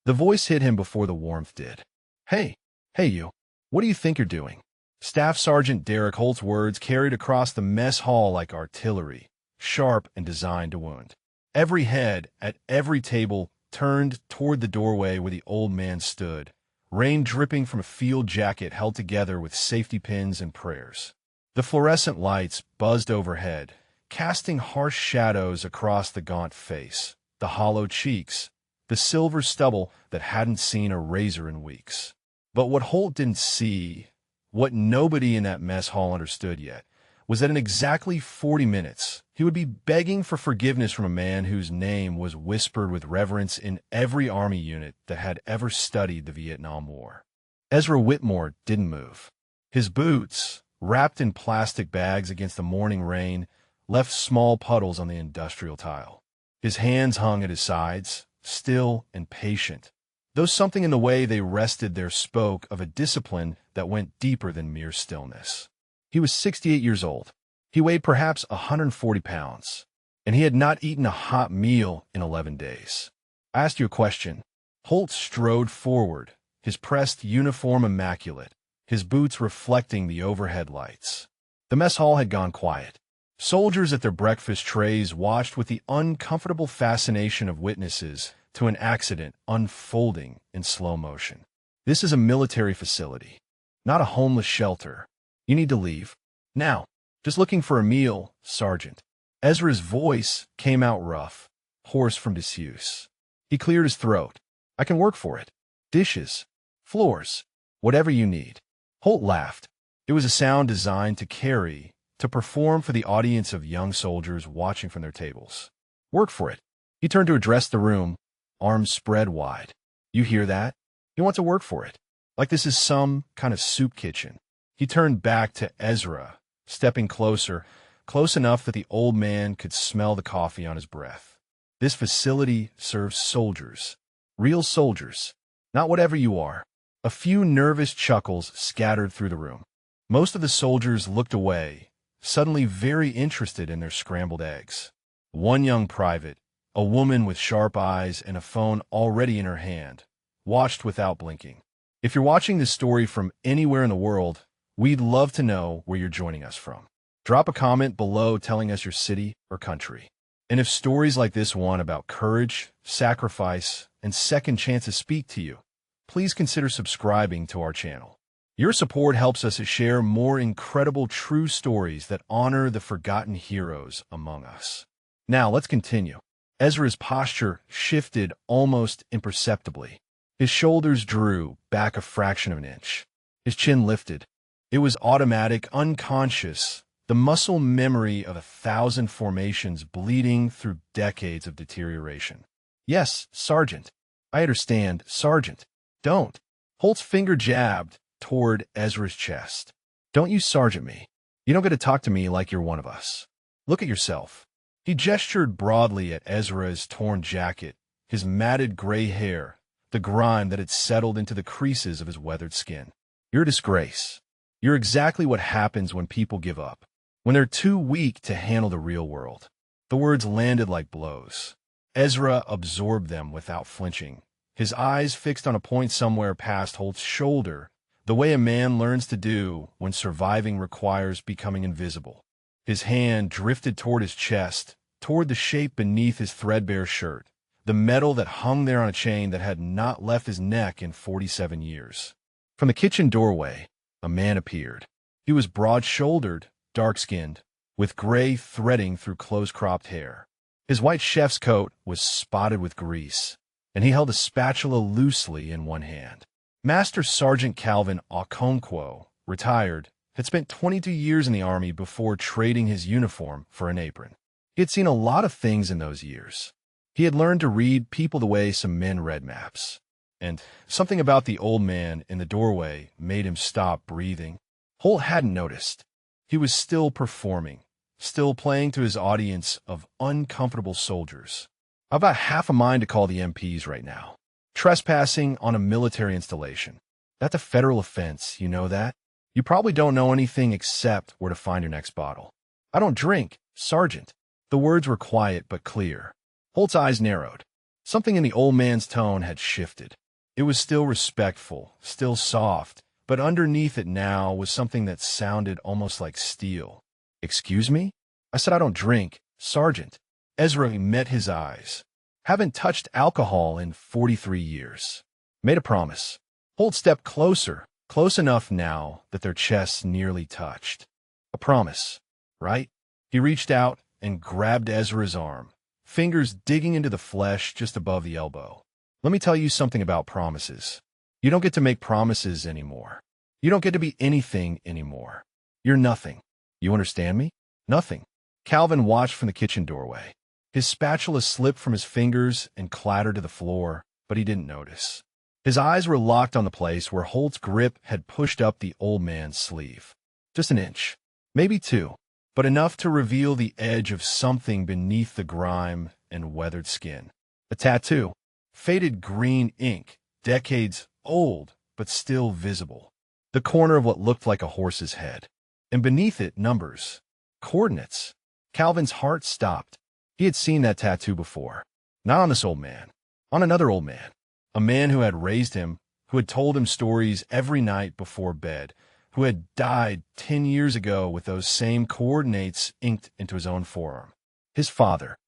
The voice hit him before the warmth did. Hey, hey you, what do you think you're doing? Staff Sergeant Derek Holt's words carried across the mess hall like artillery, sharp and designed to wound. Every head at every table turned toward the doorway where the old man stood, rain dripping from a field jacket held together with safety pins and prayers. The fluorescent lights buzzed overhead, casting harsh shadows across the gaunt face, the hollow cheeks, the silver stubble that hadn't seen a razor in weeks. But what Holt didn't see, what nobody in that mess hall understood yet, was that in exactly 40 minutes, he would be begging for forgiveness from a man whose name was whispered with reverence in every Army unit that had ever studied the Vietnam War. Ezra Whitmore didn't move. His boots, wrapped in plastic bags against the morning rain, left small puddles on the industrial tile. His hands hung at his sides, still and patient, though something in the way they rested there spoke of a discipline that went deeper than mere stillness. He was 68 years old. He weighed perhaps 140 pounds, and he had not eaten a hot meal in 11 days. I asked you a question. Holt strode forward, his pressed uniform immaculate, his boots reflecting the overhead lights. The mess hall had gone quiet. Soldiers at their breakfast trays watched with the uncomfortable fascination of witnesses to an accident unfolding in slow motion. This is a military facility, not a homeless shelter. You need to leave. Now. Just looking for a meal, Sergeant. Ezra's voice came out rough, hoarse from disuse. He cleared his throat. I can work for it. Dishes, floors, whatever you need. Holt laughed. It was a sound designed to carry, to perform for the audience of young soldiers watching from their tables. Work for it. He turned to address the room, arms spread wide. You hear that? You want to work for it. Like this is some kind of soup kitchen. He turned back to Ezra, stepping closer, close enough that the old man could smell the coffee on his breath. This facility serves soldiers. Real soldiers. Not whatever you are. A few nervous chuckles scattered through the room. Most of the soldiers looked away, suddenly very interested in their scrambled eggs. One young private, a woman with sharp eyes and a phone already in her hand, watched without blinking. If you're watching this story from anywhere in the world, we'd love to know where you're joining us from. Drop a comment below telling us your city or country. And if stories like this one about courage, sacrifice, and second chances speak to you, please consider subscribing to our channel. Your support helps us to share more incredible true stories that honor the forgotten heroes among us. Now, let's continue. Ezra's posture shifted almost imperceptibly. His shoulders drew back a fraction of an inch. His chin lifted. It was automatic, unconscious, the muscle memory of 1,000 formations bleeding through decades of deterioration. Yes, Sergeant. I understand, Sergeant. Don't. Holt's finger jabbed toward Ezra's chest. Don't you sergeant me. You don't get to talk to me like you're one of us. Look at yourself. He gestured broadly at Ezra's torn jacket, his matted gray hair, the grime that had settled into the creases of his weathered skin. You're a disgrace. You're exactly what happens when people give up, when they're too weak to handle the real world. The words landed like blows. Ezra absorbed them without flinching, his eyes fixed on a point somewhere past Holt's shoulder, the way a man learns to do when surviving requires becoming invisible. His hand drifted toward his chest, toward the shape beneath his threadbare shirt, the metal that hung there on a chain that had not left his neck in 47 years. From the kitchen doorway, a man appeared. He was broad-shouldered, dark-skinned, with gray threading through close-cropped hair. His white chef's coat was spotted with grease, and he held a spatula loosely in one hand. Master Sergeant Calvin Okonkwo, retired, had spent 22 years in the Army before trading his uniform for an apron. He had seen a lot of things in those years. He had learned to read people the way some men read maps. And something about the old man in the doorway made him stop breathing. Holt hadn't noticed. He was still performing, still playing to his audience of uncomfortable soldiers. I've about half a mind to call the MPs right now. Trespassing on a military installation. That's a federal offense, you know that? You probably don't know anything except where to find your next bottle. I don't drink, Sergeant. The words were quiet but clear. Holt's eyes narrowed. Something in the old man's tone had shifted. It was still respectful, still soft, but underneath it now was something that sounded almost like steel. "Excuse me?" I said, "I don't drink, Sergeant." Ezra met his eyes. "Haven't touched alcohol in 43 years. Made a promise." Holt stepped closer, close enough now that their chests nearly touched. "A promise, right?" He reached out and grabbed Ezra's arm, fingers digging into the flesh just above the elbow. "Let me tell you something about promises. You don't get to make promises anymore. You don't get to be anything anymore. You're nothing. You understand me? Nothing." Calvin watched from the kitchen doorway. His spatula slipped from his fingers and clattered to the floor, but he didn't notice. His eyes were locked on the place where Holt's grip had pushed up the old man's sleeve. Just an inch, maybe two, but enough to reveal the edge of something beneath the grime and weathered skin. A tattoo, faded green ink, decades old, but still visible. The corner of what looked like a horse's head. And beneath it, numbers, coordinates. Calvin's heart stopped. He had seen that tattoo before. Not on this old man, on another old man. A man who had raised him, who had told him stories every night before bed, who had died 10 years ago with those same coordinates inked into his own forearm. His father,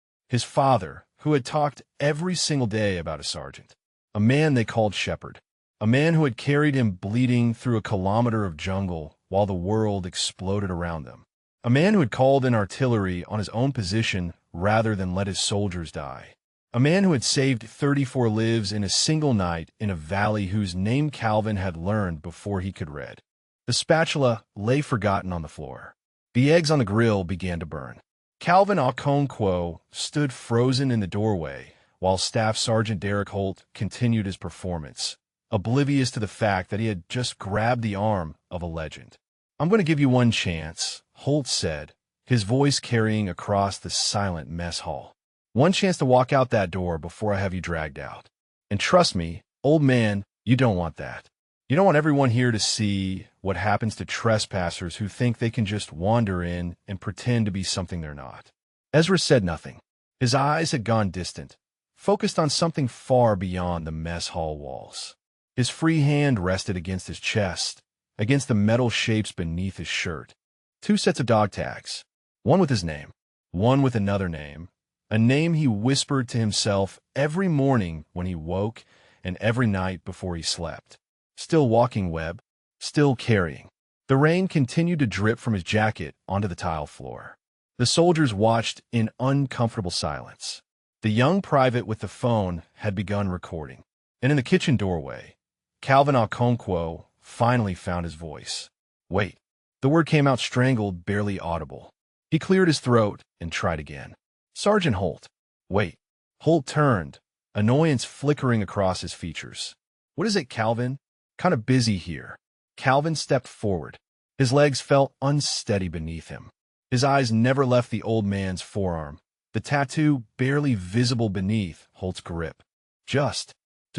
who had talked every single day about a sergeant. A man they called Shepherd. A man who had carried him bleeding through a kilometer of jungle while the world exploded around them. A man who had called in artillery on his own position rather than let his soldiers die. A man who had saved 34 lives in a single night in a valley whose name Calvin had learned before he could read. The spatula lay forgotten on the floor. The eggs on the grill began to burn. Calvin Okonkwo stood frozen in the doorway while Staff Sergeant Derek Holt continued his performance, oblivious to the fact that he had just grabbed the arm of a legend. "I'm going to give you one chance," Holt said, his voice carrying across the silent mess hall. "One chance to walk out that door before I have you dragged out. And trust me, old man, you don't want that. You don't want everyone here to see what happens to trespassers who think they can just wander in and pretend to be something they're not." Ezra said nothing. His eyes had gone distant, focused on something far beyond the mess hall walls. His free hand rested against his chest, against the metal shapes beneath his shirt. 2 sets of dog tags, one with his name, one with another name, a name he whispered to himself every morning when he woke and every night before he slept. Still walking, Webb, still carrying. The rain continued to drip from his jacket onto the tile floor. The soldiers watched in uncomfortable silence. The young private with the phone had begun recording, and in the kitchen doorway, Calvin Okonkwo finally found his voice. "Wait." The word came out strangled, barely audible. He cleared his throat and tried again. "Sergeant Holt." "Wait." Holt turned, annoyance flickering across his features. "What is it, Calvin? Kind of busy here." Calvin stepped forward. His legs felt unsteady beneath him. His eyes never left the old man's forearm, the tattoo barely visible beneath Holt's grip. Just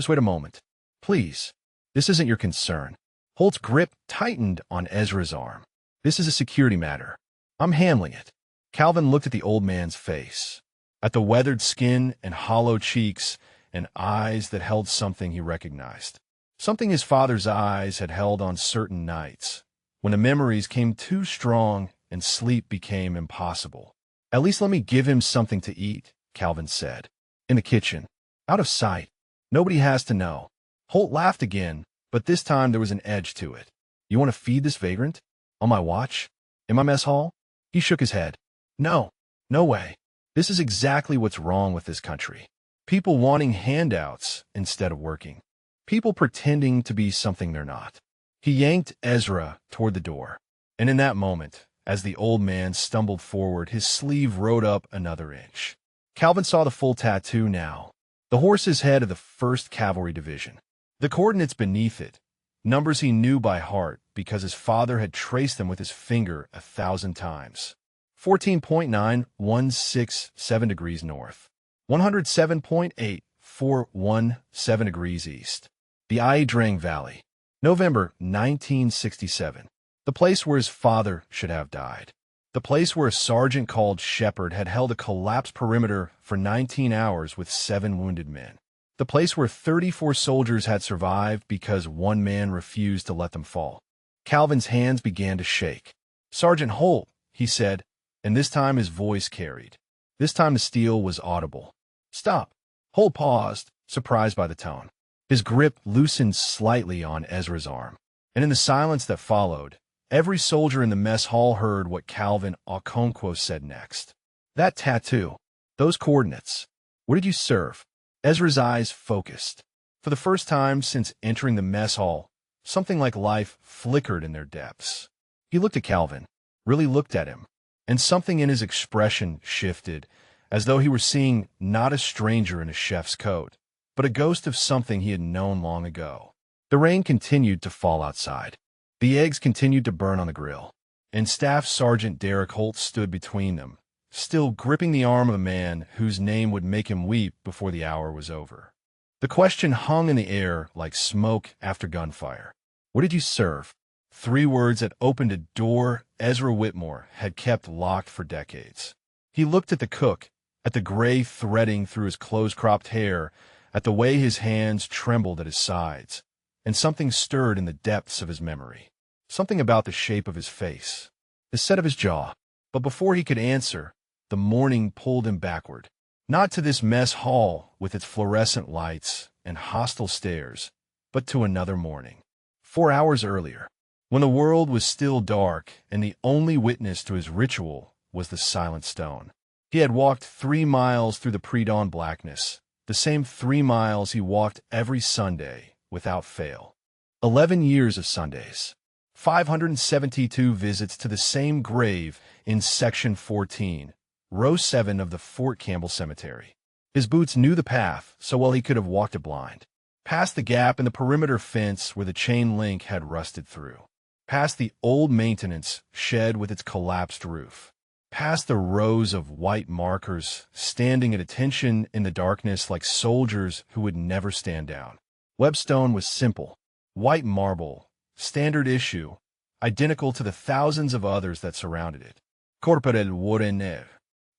wait a moment. Please. This isn't your concern." Holt's grip tightened on Ezra's arm. "This is a security matter. I'm handling it." Calvin looked at the old man's face, at the weathered skin and hollow cheeks and eyes that held something he recognized. Something his father's eyes had held on certain nights, when the memories came too strong and sleep became impossible. "At least let me give him something to eat," Calvin said. "In the kitchen. Out of sight. Nobody has to know." Holt laughed again, but this time there was an edge to it. "You want to feed this vagrant? On my watch? In my mess hall?" He shook his head. "No. No way. This is exactly what's wrong with this country. People wanting handouts instead of working. People pretending to be something they're not." He yanked Ezra toward the door, and in that moment, as the old man stumbled forward, his sleeve rode up another inch. Calvin saw the full tattoo now, the horse's head of the 1st Cavalry Division. The coordinates beneath it, numbers he knew by heart because his father had traced them with his finger 1,000 times. 14.9167 degrees north, 107.8417 degrees east. The Ai Drang Valley, November 1967, the place where his father should have died. The place where a sergeant called Shepard had held a collapsed perimeter for 19 hours with 7 wounded men. The place where 34 soldiers had survived because one man refused to let them fall. Calvin's hands began to shake. "Sergeant Holt," he said, and this time his voice carried. This time the steel was audible. "Stop." Holt paused, surprised by the tone. His grip loosened slightly on Ezra's arm, and in the silence that followed, every soldier in the mess hall heard what Calvin Okonkwo said next. "That tattoo. Those coordinates. What did you serve?" Ezra's eyes focused. For the first time since entering the mess hall, something like life flickered in their depths. He looked at Calvin, really looked at him, and something in his expression shifted, as though he were seeing not a stranger in a chef's coat, but a ghost of something he had known long ago. The rain continued to fall outside. The eggs continued to burn on the grill, and Staff Sergeant Derek Holt stood between them, still gripping the arm of a man whose name would make him weep before the hour was over. The question hung in the air like smoke after gunfire. What did you serve? 3 words that opened a door Ezra Whitmore had kept locked for decades. He looked at the cook, at the gray threading through his close-cropped hair, at the way his hands trembled at his sides, and something stirred in the depths of his memory. Something about the shape of his face, the set of his jaw. But before he could answer, the morning pulled him backward. Not to this mess hall with its fluorescent lights and hostile stares, but to another morning. 4 hours earlier, when the world was still dark and the only witness to his ritual was the silent stone. He had walked 3 miles through the pre-dawn blackness, the same 3 miles he walked every Sunday without fail. 11 years of Sundays. 572 visits to the same grave in Section 14, Row 7 of the Fort Campbell Cemetery. His boots knew the path so well he could have walked it blind. Past the gap in the perimeter fence where the chain link had rusted through. Past the old maintenance shed with its collapsed roof. Past the rows of white markers standing at attention in the darkness like soldiers who would never stand down. Webstone was simple, white marble, standard issue, identical to the thousands of others that surrounded it. Corpo del Warrener,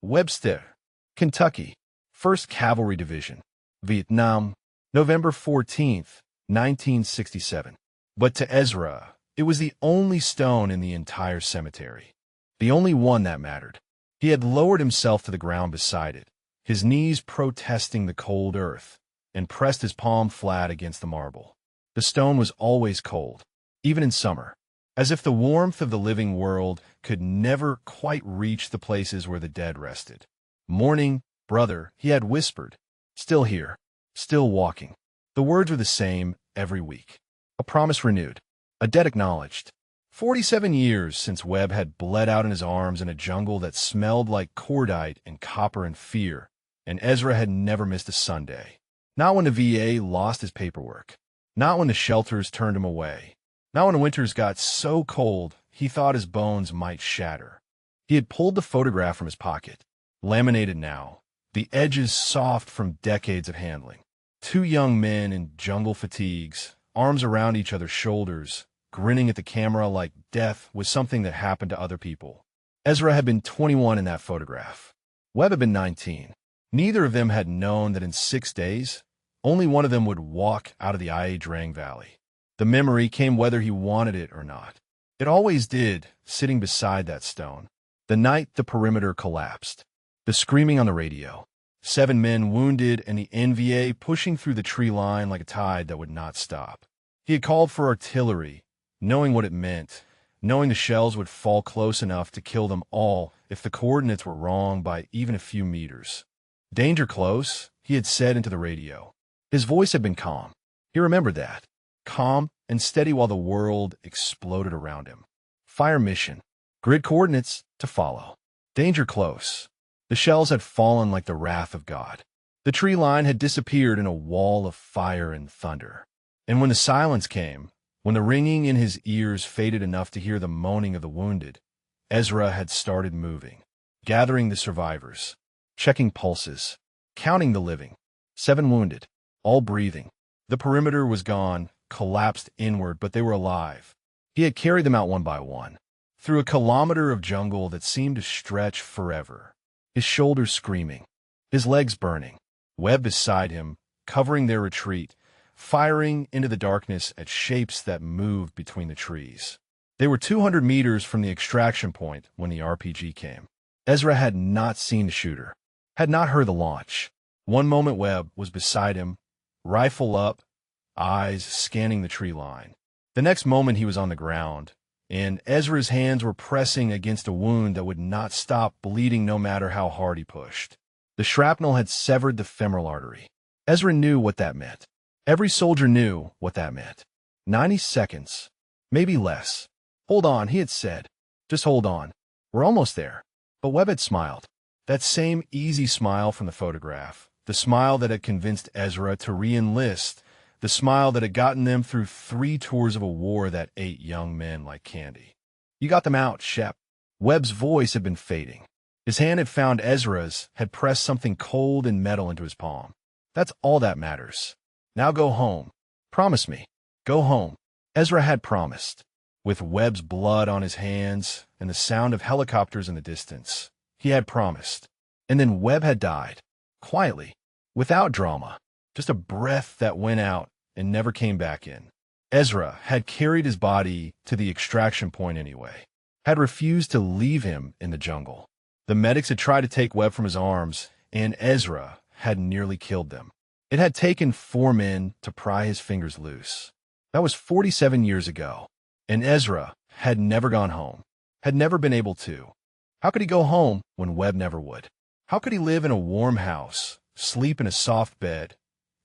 Webster, Kentucky, 1st Cavalry Division, Vietnam, November 14, 1967. But to Ezra, it was the only stone in the entire cemetery. The only one that mattered. He had lowered himself to the ground beside it, his knees protesting the cold earth, and pressed his palm flat against the marble. The stone was always cold, even in summer, as if the warmth of the living world could never quite reach the places where the dead rested. "Morning, brother," he had whispered. "Still here, still walking." The words were the same every week. A promise renewed, a debt acknowledged. 47 years since Webb had bled out in his arms in a jungle that smelled like cordite and copper and fear, and Ezra had never missed a Sunday. Not when the VA lost his paperwork. Not when the shelters turned him away. Not when winters got so cold he thought his bones might shatter. He had pulled the photograph from his pocket, laminated now, the edges soft from decades of handling. 2 young men in jungle fatigues, arms around each other's shoulders, grinning at the camera like death was something that happened to other people. Ezra had been 21 in that photograph. Webb had been 19. Neither of them had known that in 6 days, only one of them would walk out of the Ia Drang Valley. The memory came whether he wanted it or not. It always did, sitting beside that stone. The night the perimeter collapsed. The screaming on the radio. 7 men wounded and the NVA pushing through the tree line like a tide that would not stop. He had called for artillery, knowing what it meant, knowing the shells would fall close enough to kill them all if the coordinates were wrong by even a few meters. "Danger close," he had said into the radio. His voice had been calm. He remembered that. Calm and steady while the world exploded around him. Fire mission. Grid coordinates to follow. Danger close. The shells had fallen like the wrath of God. The tree line had disappeared in a wall of fire and thunder. And when the silence came, when the ringing in his ears faded enough to hear the moaning of the wounded, Ezra had started moving, gathering the survivors, checking pulses, counting the living. 7 wounded, all breathing. The perimeter was gone, collapsed inward, but they were alive. He had carried them out one by one, through a kilometer of jungle that seemed to stretch forever, his shoulders screaming, his legs burning. Webb beside him, covering their retreat, firing into the darkness at shapes that moved between the trees. They were 200 meters from the extraction point when the RPG came. Ezra had not seen the shooter, had not heard the launch. One moment Webb was beside him, rifle up, eyes scanning the tree line. The next moment he was on the ground, and Ezra's hands were pressing against a wound that would not stop bleeding no matter how hard he pushed. The shrapnel had severed the femoral artery. Ezra knew what that meant. Every soldier knew what that meant. 90 seconds, maybe less. Hold on, he had said. Just hold on. We're almost there. But Webb had smiled. That same easy smile from the photograph. The smile that had convinced Ezra to re-enlist. The smile that had gotten them through 3 tours of a war that ate young men like candy. You got them out, Shep. Webb's voice had been fading. His hand had found Ezra's, had pressed something cold and metal into his palm. That's all that matters. Now go home. Promise me. Go home. Ezra had promised. With Webb's blood on his hands and the sound of helicopters in the distance, he had promised. And then Webb had died. Quietly. Without drama. Just a breath that went out and never came back in. Ezra had carried his body to the extraction point anyway. Had refused to leave him in the jungle. The medics had tried to take Webb from his arms, and Ezra had nearly killed them. It had taken 4 men to pry his fingers loose. That was 47 years ago, and Ezra had never gone home, had never been able to. How could he go home when Webb never would? How could he live in a warm house, sleep in a soft bed,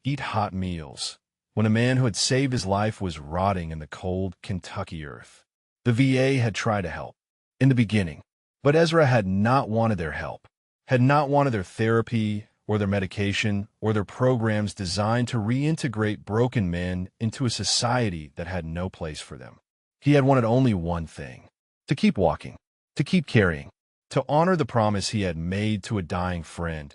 eat hot meals, when a man who had saved his life was rotting in the cold Kentucky earth? The VA had tried to help in the beginning, but Ezra had not wanted their help, had not wanted their therapy or their medication or their programs designed to reintegrate broken men into a society that had no place for them. He had wanted only one thing: to keep walking, to keep carrying, to honor the promise he had made to a dying friend,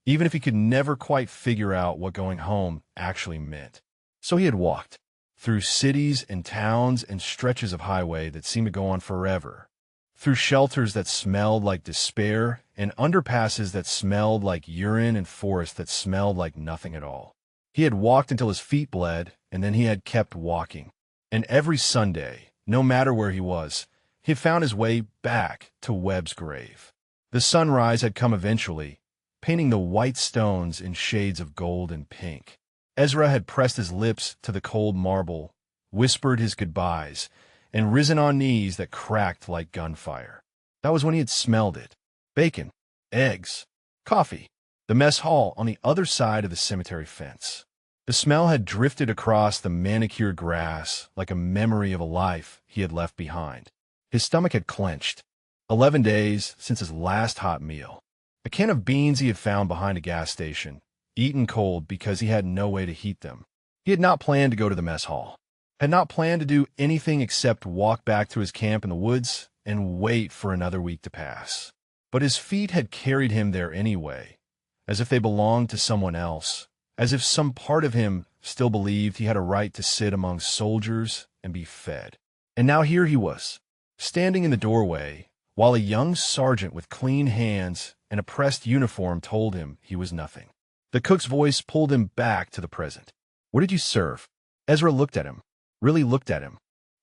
even if he could never quite figure out what going home actually meant. So he had walked through cities and towns and stretches of highway that seemed to go on forever, through shelters that smelled like despair and underpasses that smelled like urine and forests that smelled like nothing at all. He had walked until his feet bled, and then he had kept walking. And every Sunday, no matter where he was, he had found his way back to Webb's grave. The sunrise had come eventually, painting the white stones in shades of gold and pink. Ezra had pressed his lips to the cold marble, whispered his goodbyes, and risen on knees that cracked like gunfire. That was when he had smelled it. Bacon, eggs, coffee, the mess hall on the other side of the cemetery fence. The smell had drifted across the manicured grass like a memory of a life he had left behind. His stomach had clenched. 11 days since his last hot meal. A can of beans he had found behind a gas station, eaten cold because he had no way to heat them. He had not planned to go to the mess hall, had not planned to do anything except walk back to his camp in the woods and wait for another week to pass. But his feet had carried him there anyway, as if they belonged to someone else, as if some part of him still believed he had a right to sit among soldiers and be fed. And now here he was, standing in the doorway, while a young sergeant with clean hands and a pressed uniform told him he was nothing. The cook's voice pulled him back to the present. What did you serve? Ezra looked at him, really looked at him,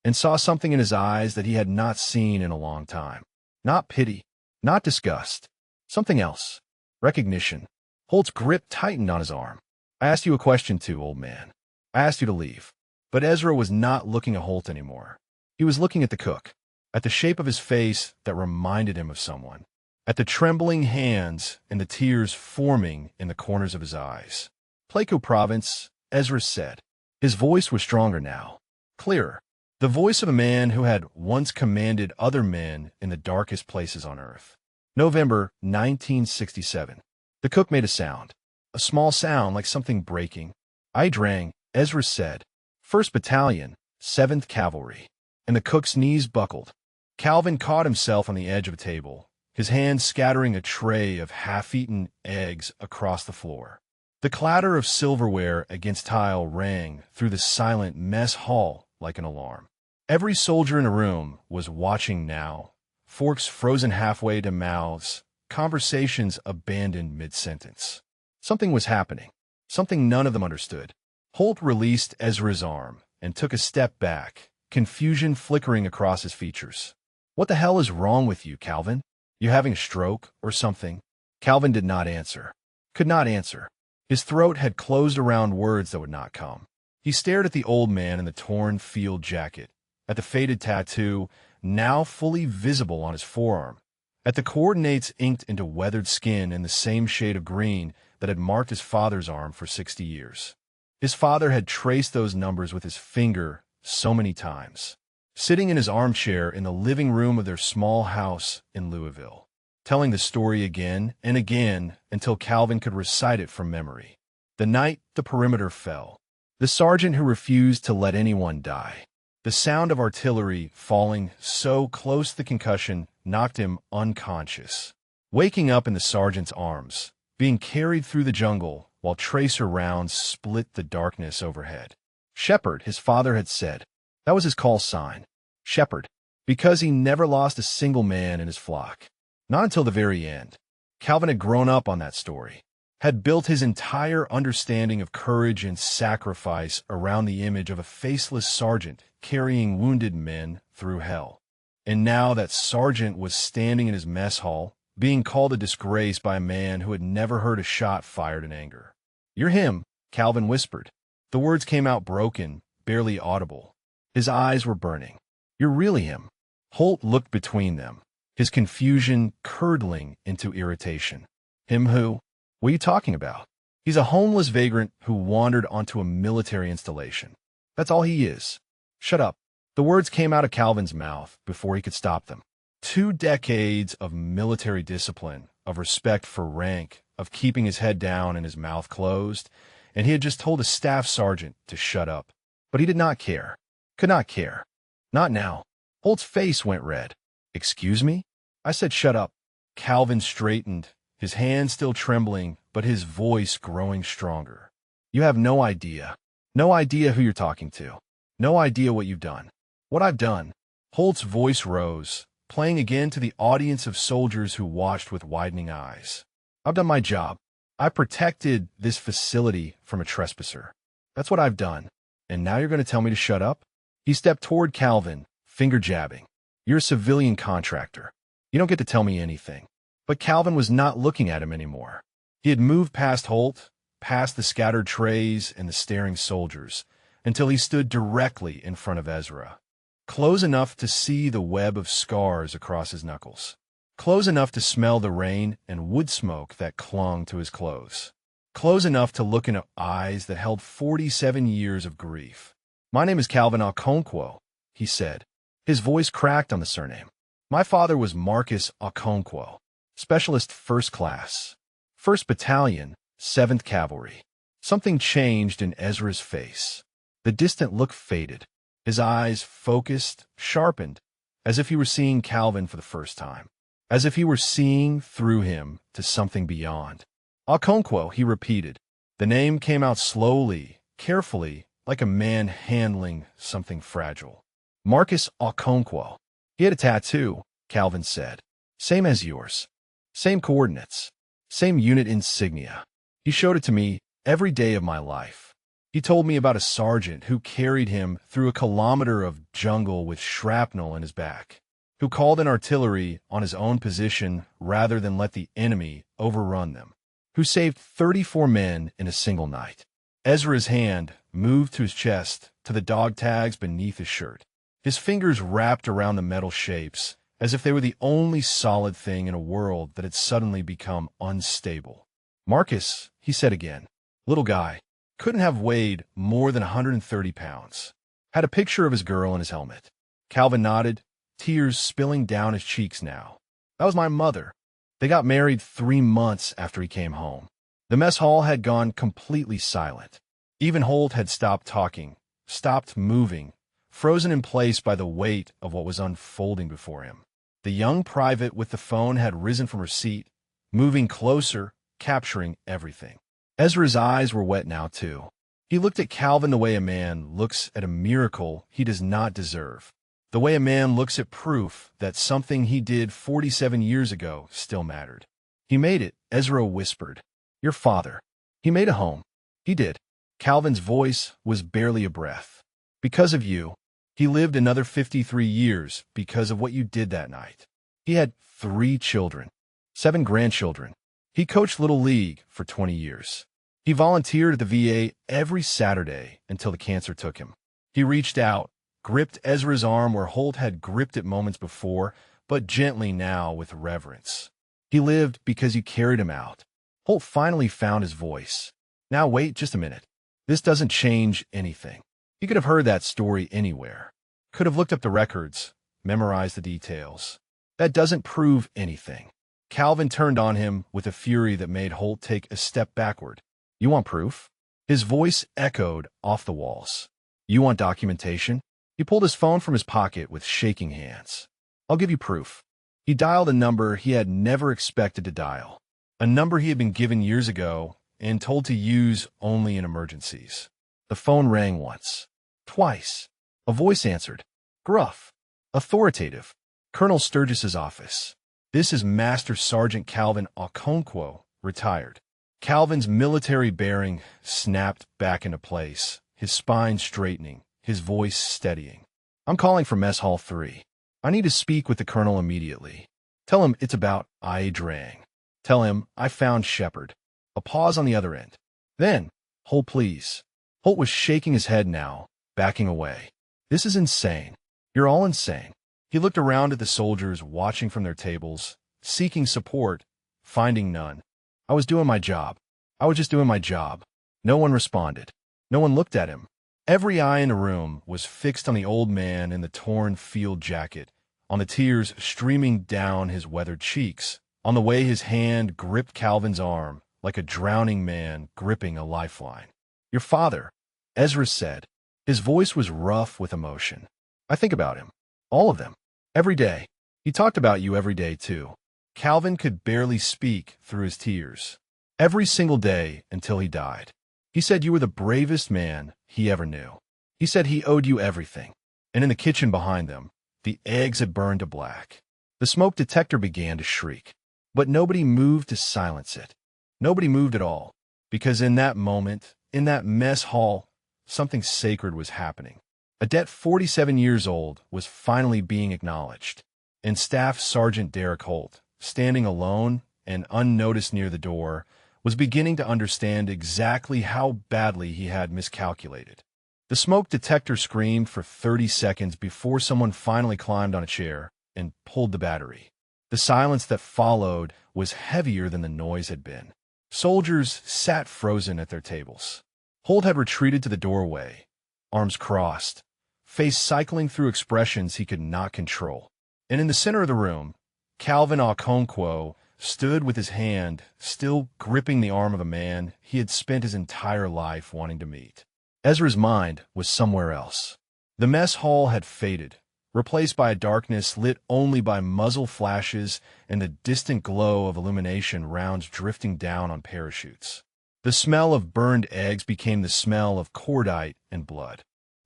and saw something in his eyes that he had not seen in a long time. Not pity, not disgust, something else. Recognition. Holt's grip tightened on his arm. I asked you a question too, old man. I asked you to leave. But Ezra was not looking at Holt anymore. He was looking at the cook, at the shape of his face that reminded him of someone, at the trembling hands and the tears forming in the corners of his eyes. Placo Province, Ezra said. His voice was stronger now, clearer. The voice of a man who had once commanded other men in the darkest places on earth. November 1967. The cook made a sound, a small sound like something breaking. I drang, Ezra said. 1st Battalion, 7th Cavalry. And the cook's knees buckled. Calvin caught himself on the edge of a table, his hand scattering a tray of half-eaten eggs across the floor. The clatter of silverware against tile rang through the silent mess hall like an alarm. Every soldier in the room was watching now, forks frozen halfway to mouths, conversations abandoned mid-sentence. Something was happening, something none of them understood. Holt released Ezra's arm and took a step back, confusion flickering across his features. "What the hell is wrong with you, Calvin? You having a stroke or something?" Calvin did not answer. Could not answer. His throat had closed around words that would not come. He stared at the old man in the torn field jacket, at the faded tattoo, now fully visible on his forearm, at the coordinates inked into weathered skin in the same shade of green that had marked his father's arm for 60 years. His father had traced those numbers with his finger so many times, sitting in his armchair in the living room of their small house in Louisville, telling the story again and again until Calvin could recite it from memory. The night the perimeter fell, the sergeant who refused to let anyone die. The sound of artillery falling so close the concussion knocked him unconscious. Waking up in the sergeant's arms, being carried through the jungle while tracer rounds split the darkness overhead. Shepherd, his father had said. That was his call sign. Shepherd, because he never lost a single man in his flock. Not until the very end. Calvin had grown up on that story, had built his entire understanding of courage and sacrifice around the image of a faceless sergeant carrying wounded men through hell. And now that sergeant was standing in his mess hall, being called a disgrace by a man who had never heard a shot fired in anger. "You're him," Calvin whispered. The words came out broken, barely audible. His eyes were burning. "You're really him." Holt looked between them, his confusion curdling into irritation. "Him who? What are you talking about?" "He's a homeless vagrant who wandered onto a military installation. That's all he is." "Shut up." The words came out of Calvin's mouth before he could stop them. 2 decades of military discipline, of respect for rank, of keeping his head down and his mouth closed, and he had just told a staff sergeant to shut up. But he did not care. Could not care. Not now. Holt's face went red. "Excuse me?" "I said shut up." Calvin straightened, his hand still trembling, but his voice growing stronger. "You have no idea. No idea who you're talking to. No idea what you've done." "What I've done." Holt's voice rose, playing again to the audience of soldiers who watched with widening eyes. "I've done my job. I protected this facility from a trespasser. That's what I've done. And now you're going to tell me to shut up?" He stepped toward Calvin, finger jabbing. "You're a civilian contractor. You don't get to tell me anything." But Calvin was not looking at him anymore. He had moved past Holt, past the scattered trays and the staring soldiers, until he stood directly in front of Ezra. Close enough to see the web of scars across his knuckles. Close enough to smell the rain and wood smoke that clung to his clothes. Close enough to look into eyes that held 47 years of grief. "My name is Calvin Okonkwo," he said. His voice cracked on the surname. "My father was Marcus Okonkwo, Specialist First Class, 1st Battalion, 7th Cavalry." Something changed in Ezra's face. The distant look faded. His eyes focused, sharpened, as if he were seeing Calvin for the first time, as if he were seeing through him to something beyond. "Okonkwo," he repeated. The name came out slowly, carefully, like a man handling something fragile. "Marcus Okonkwo. He had a tattoo," Calvin said. "Same as yours. Same coordinates. Same unit insignia. He showed it to me every day of my life. He told me about a sergeant who carried him through a kilometer of jungle with shrapnel in his back, who called in artillery on his own position rather than let the enemy overrun them, who saved 34 men in a single night." Ezra's hand moved to his chest, to the dog tags beneath his shirt. His fingers wrapped around the metal shapes, as if they were the only solid thing in a world that had suddenly become unstable. "Marcus," he said again. "Little guy. Couldn't have weighed more than 130 pounds. Had a picture of his girl in his helmet." Calvin nodded, tears spilling down his cheeks now. "That was my mother. They got married 3 months after he came home." The mess hall had gone completely silent. Even Holt had stopped talking, stopped moving, frozen in place by the weight of what was unfolding before him. The young private with the phone had risen from her seat, moving closer, capturing everything. Ezra's eyes were wet now, too. He looked at Calvin the way a man looks at a miracle he does not deserve. The way a man looks at proof that something he did 47 years ago still mattered. He made it, Ezra whispered. Your father. He made a home. He did. Calvin's voice was barely a breath. Because of you. He lived another 53 years because of what you did that night. He had 3 children, 7 grandchildren. He coached Little League for 20 years. He volunteered at the VA every Saturday until the cancer took him. He reached out, gripped Ezra's arm where Holt had gripped it moments before, but gently now with reverence. He lived because you carried him out. Holt finally found his voice. Now wait just a minute. This doesn't change anything. He could have heard that story anywhere. Could have looked up the records, memorized the details. That doesn't prove anything. Calvin turned on him with a fury that made Holt take a step backward. You want proof? His voice echoed off the walls. You want documentation? He pulled his phone from his pocket with shaking hands. I'll give you proof. He dialed a number he had never expected to dial. A number he had been given years ago and told to use only in emergencies. The phone rang once. Twice. A voice answered. Gruff. Authoritative. Colonel Sturgis's office. This is Master Sergeant Calvin Okonkwo, retired. Calvin's military bearing snapped back into place, his spine straightening, his voice steadying. I'm calling from Mess Hall 3. I need to speak with the colonel immediately. Tell him it's about I. Drang. Tell him I found Shepard. A pause on the other end. Then, Holt, please. Holt was shaking his head now, backing away. This is insane. You're all insane. He looked around at the soldiers watching from their tables, seeking support, finding none. I was doing my job. I was just doing my job. No one responded. No one looked at him. Every eye in the room was fixed on the old man in the torn field jacket, on the tears streaming down his weathered cheeks, on the way his hand gripped Calvin's arm like a drowning man gripping a lifeline. Your father, Ezra said. His voice was rough with emotion. I think about him. All of them. Every day. He talked about you every day, too. Calvin could barely speak through his tears. Every single day until he died. He said you were the bravest man he ever knew. He said he owed you everything. And in the kitchen behind them, the eggs had burned to black. The smoke detector began to shriek. But nobody moved to silence it. Nobody moved at all. Because in that moment, in that mess hall, something sacred was happening. A debt 47 years old was finally being acknowledged. And Staff Sergeant Derek Holt, standing alone and unnoticed near the door, was beginning to understand exactly how badly he had miscalculated. The smoke detector screamed for 30 seconds before someone finally climbed on a chair and pulled the battery. The silence that followed was heavier than the noise had been. Soldiers sat frozen at their tables. Holt had retreated to the doorway, arms crossed, face cycling through expressions he could not control. And in the center of the room, Calvin Okonkwo stood with his hand still gripping the arm of a man he had spent his entire life wanting to meet. Ezra's mind was somewhere else. The mess hall had faded, replaced by a darkness lit only by muzzle flashes and the distant glow of illumination rounds drifting down on parachutes. The smell of burned eggs became the smell of cordite and blood.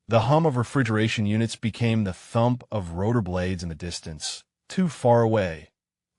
The hum of refrigeration units became the thump of rotor blades in the distance, too far away,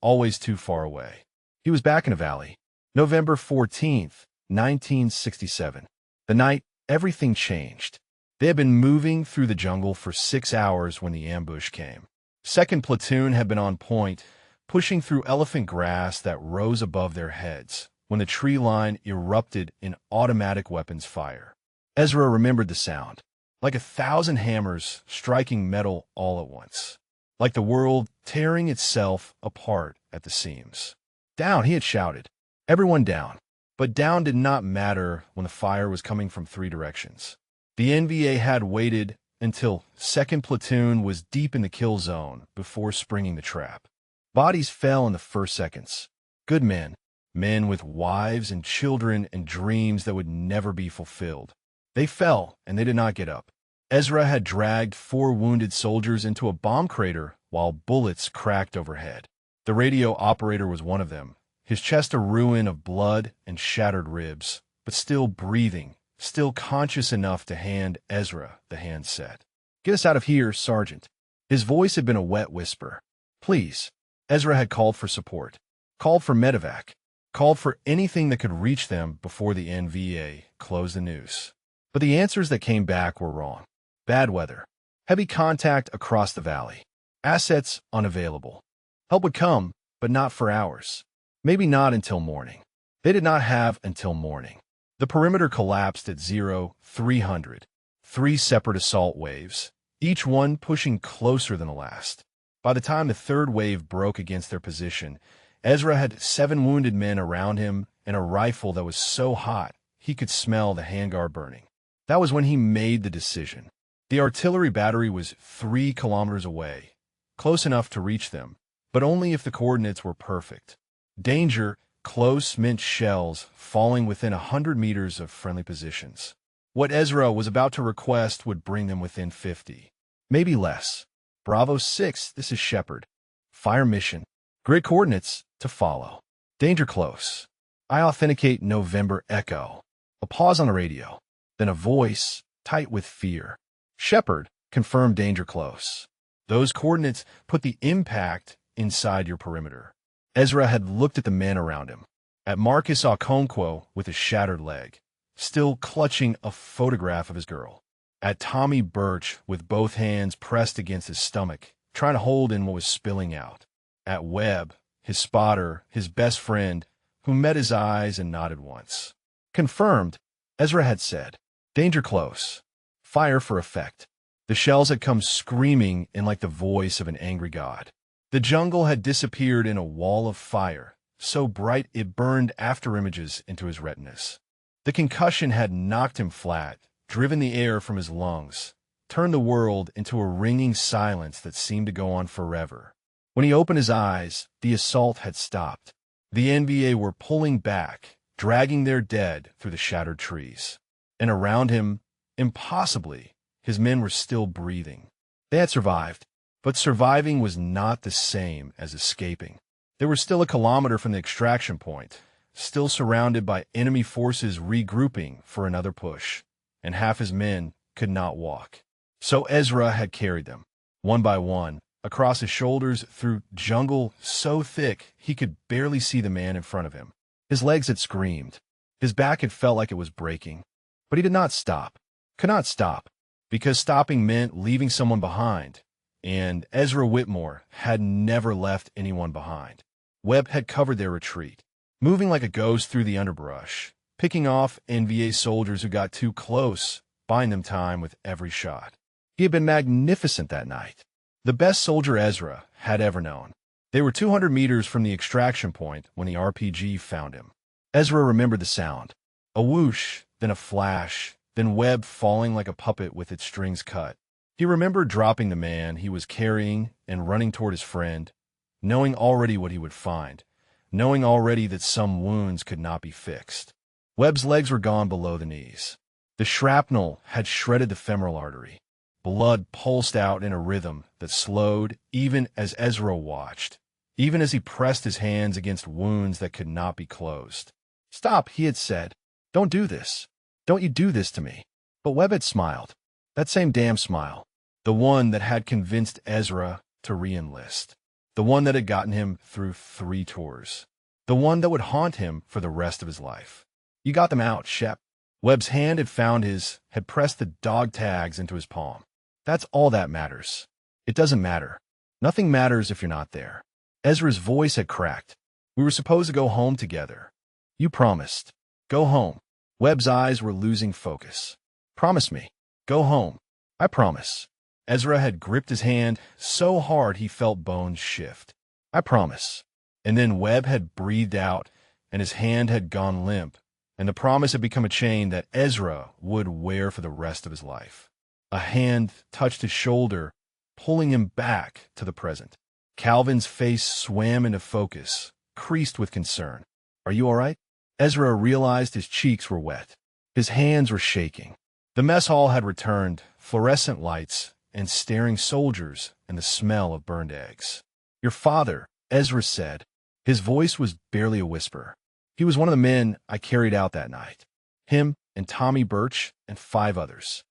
always too far away. He was back in a valley. November 14th, 1967. The night everything changed. They had been moving through the jungle for 6 hours when the ambush came. Second platoon had been on point, pushing through elephant grass that rose above their heads when the tree line erupted in automatic weapons fire. Ezra remembered the sound, like 1,000 hammers striking metal all at once, like the world tearing itself apart at the seams. Down, he had shouted. Everyone down. But down did not matter when the fire was coming from 3 directions. The NVA had waited until second platoon was deep in the kill zone before springing the trap. Bodies fell in the first seconds. Good men, men with wives and children and dreams that would never be fulfilled. They fell, and they did not get up. Ezra had dragged 4 wounded soldiers into a bomb crater while bullets cracked overhead. The radio operator was one of them, his chest a ruin of blood and shattered ribs, but still breathing, still conscious enough to hand Ezra the handset. Get us out of here, Sergeant. His voice had been a wet whisper. Please. Ezra had called for support, called for medevac, called for anything that could reach them before the NVA closed the noose. But the answers that came back were wrong. Bad weather, heavy contact across the valley, assets unavailable. Help would come, but not for hours. Maybe not until morning. They did not have until morning. The perimeter collapsed at 0300. 3 separate assault waves, each one pushing closer than the last. By the time the third wave broke against their position, Ezra had 7 wounded men around him and a rifle that was so hot he could smell the handguard burning. That was when he made the decision. The artillery battery was 3 kilometers away, close enough to reach them, but only if the coordinates were perfect. Danger, close meant shells falling within 100 meters of friendly positions. What Ezra was about to request would bring them within 50. Maybe less. Bravo 6, this is Shepard. Fire mission. Grid coordinates to follow. Danger close. I authenticate November Echo. A pause on the radio. Then a voice, tight with fear. Shepard, confirm danger close. Those coordinates put the impact inside your perimeter. Ezra had looked at the men around him. At Marcus Okonkwo with a shattered leg, still clutching a photograph of his girl. At Tommy Birch with both hands pressed against his stomach, trying to hold in what was spilling out. At Webb, his spotter, his best friend, who met his eyes and nodded once. Confirmed, Ezra had said. Danger close. Fire for effect. The shells had come screaming in like the voice of an angry god. The jungle had disappeared in a wall of fire, so bright it burned afterimages into his retinas. The concussion had knocked him flat, driven the air from his lungs, turned the world into a ringing silence that seemed to go on forever. When he opened his eyes, the assault had stopped. The NVA were pulling back, dragging their dead through the shattered trees. And around him, impossibly, his men were still breathing. They had survived, but surviving was not the same as escaping. They were still a kilometer from the extraction point, still surrounded by enemy forces regrouping for another push, and half his men could not walk. So Ezra had carried them, one by one, across his shoulders through jungle so thick he could barely see the man in front of him. His legs had screamed. His back had felt like it was breaking. But he did not stop, could not stop, because stopping meant leaving someone behind, and Ezra Whitmore had never left anyone behind. Webb had covered their retreat, moving like a ghost through the underbrush, picking off NVA soldiers who got too close, buying them time with every shot. He had been magnificent that night, the best soldier Ezra had ever known. They were 200 meters from the extraction point when the RPG found him. Ezra remembered the sound. A whoosh, then a flash, then Webb falling like a puppet with its strings cut. He remembered dropping the man he was carrying and running toward his friend, knowing already what he would find, knowing already that some wounds could not be fixed. Webb's legs were gone below the knees. The shrapnel had shredded the femoral artery. Blood pulsed out in a rhythm that slowed even as Ezra watched, even as he pressed his hands against wounds that could not be closed. Stop, he had said. Don't do this. Don't you do this to me. But Webb had smiled. That same damn smile. The one that had convinced Ezra to re-enlist. The one that had gotten him through 3 tours. The one that would haunt him for the rest of his life. You got them out, Shep. Webb's hand had pressed the dog tags into his palm. That's all that matters. It doesn't matter. Nothing matters if you're not there. Ezra's voice had cracked. We were supposed to go home together. You promised. Go home. Webb's eyes were losing focus. Promise me. Go home. I promise. Ezra had gripped his hand so hard he felt bones shift. I promise. And then Webb had breathed out, and his hand had gone limp, and the promise had become a chain that Ezra would wear for the rest of his life. A hand touched his shoulder, pulling him back to the present. Calvin's face swam into focus, creased with concern. Are you all right? Ezra realized his cheeks were wet. His hands were shaking. The mess hall had returned, fluorescent lights and staring soldiers and the smell of burned eggs. Your father, Ezra said. His voice was barely a whisper. He was one of the men I carried out that night. Him and Tommy Birch and 5 others.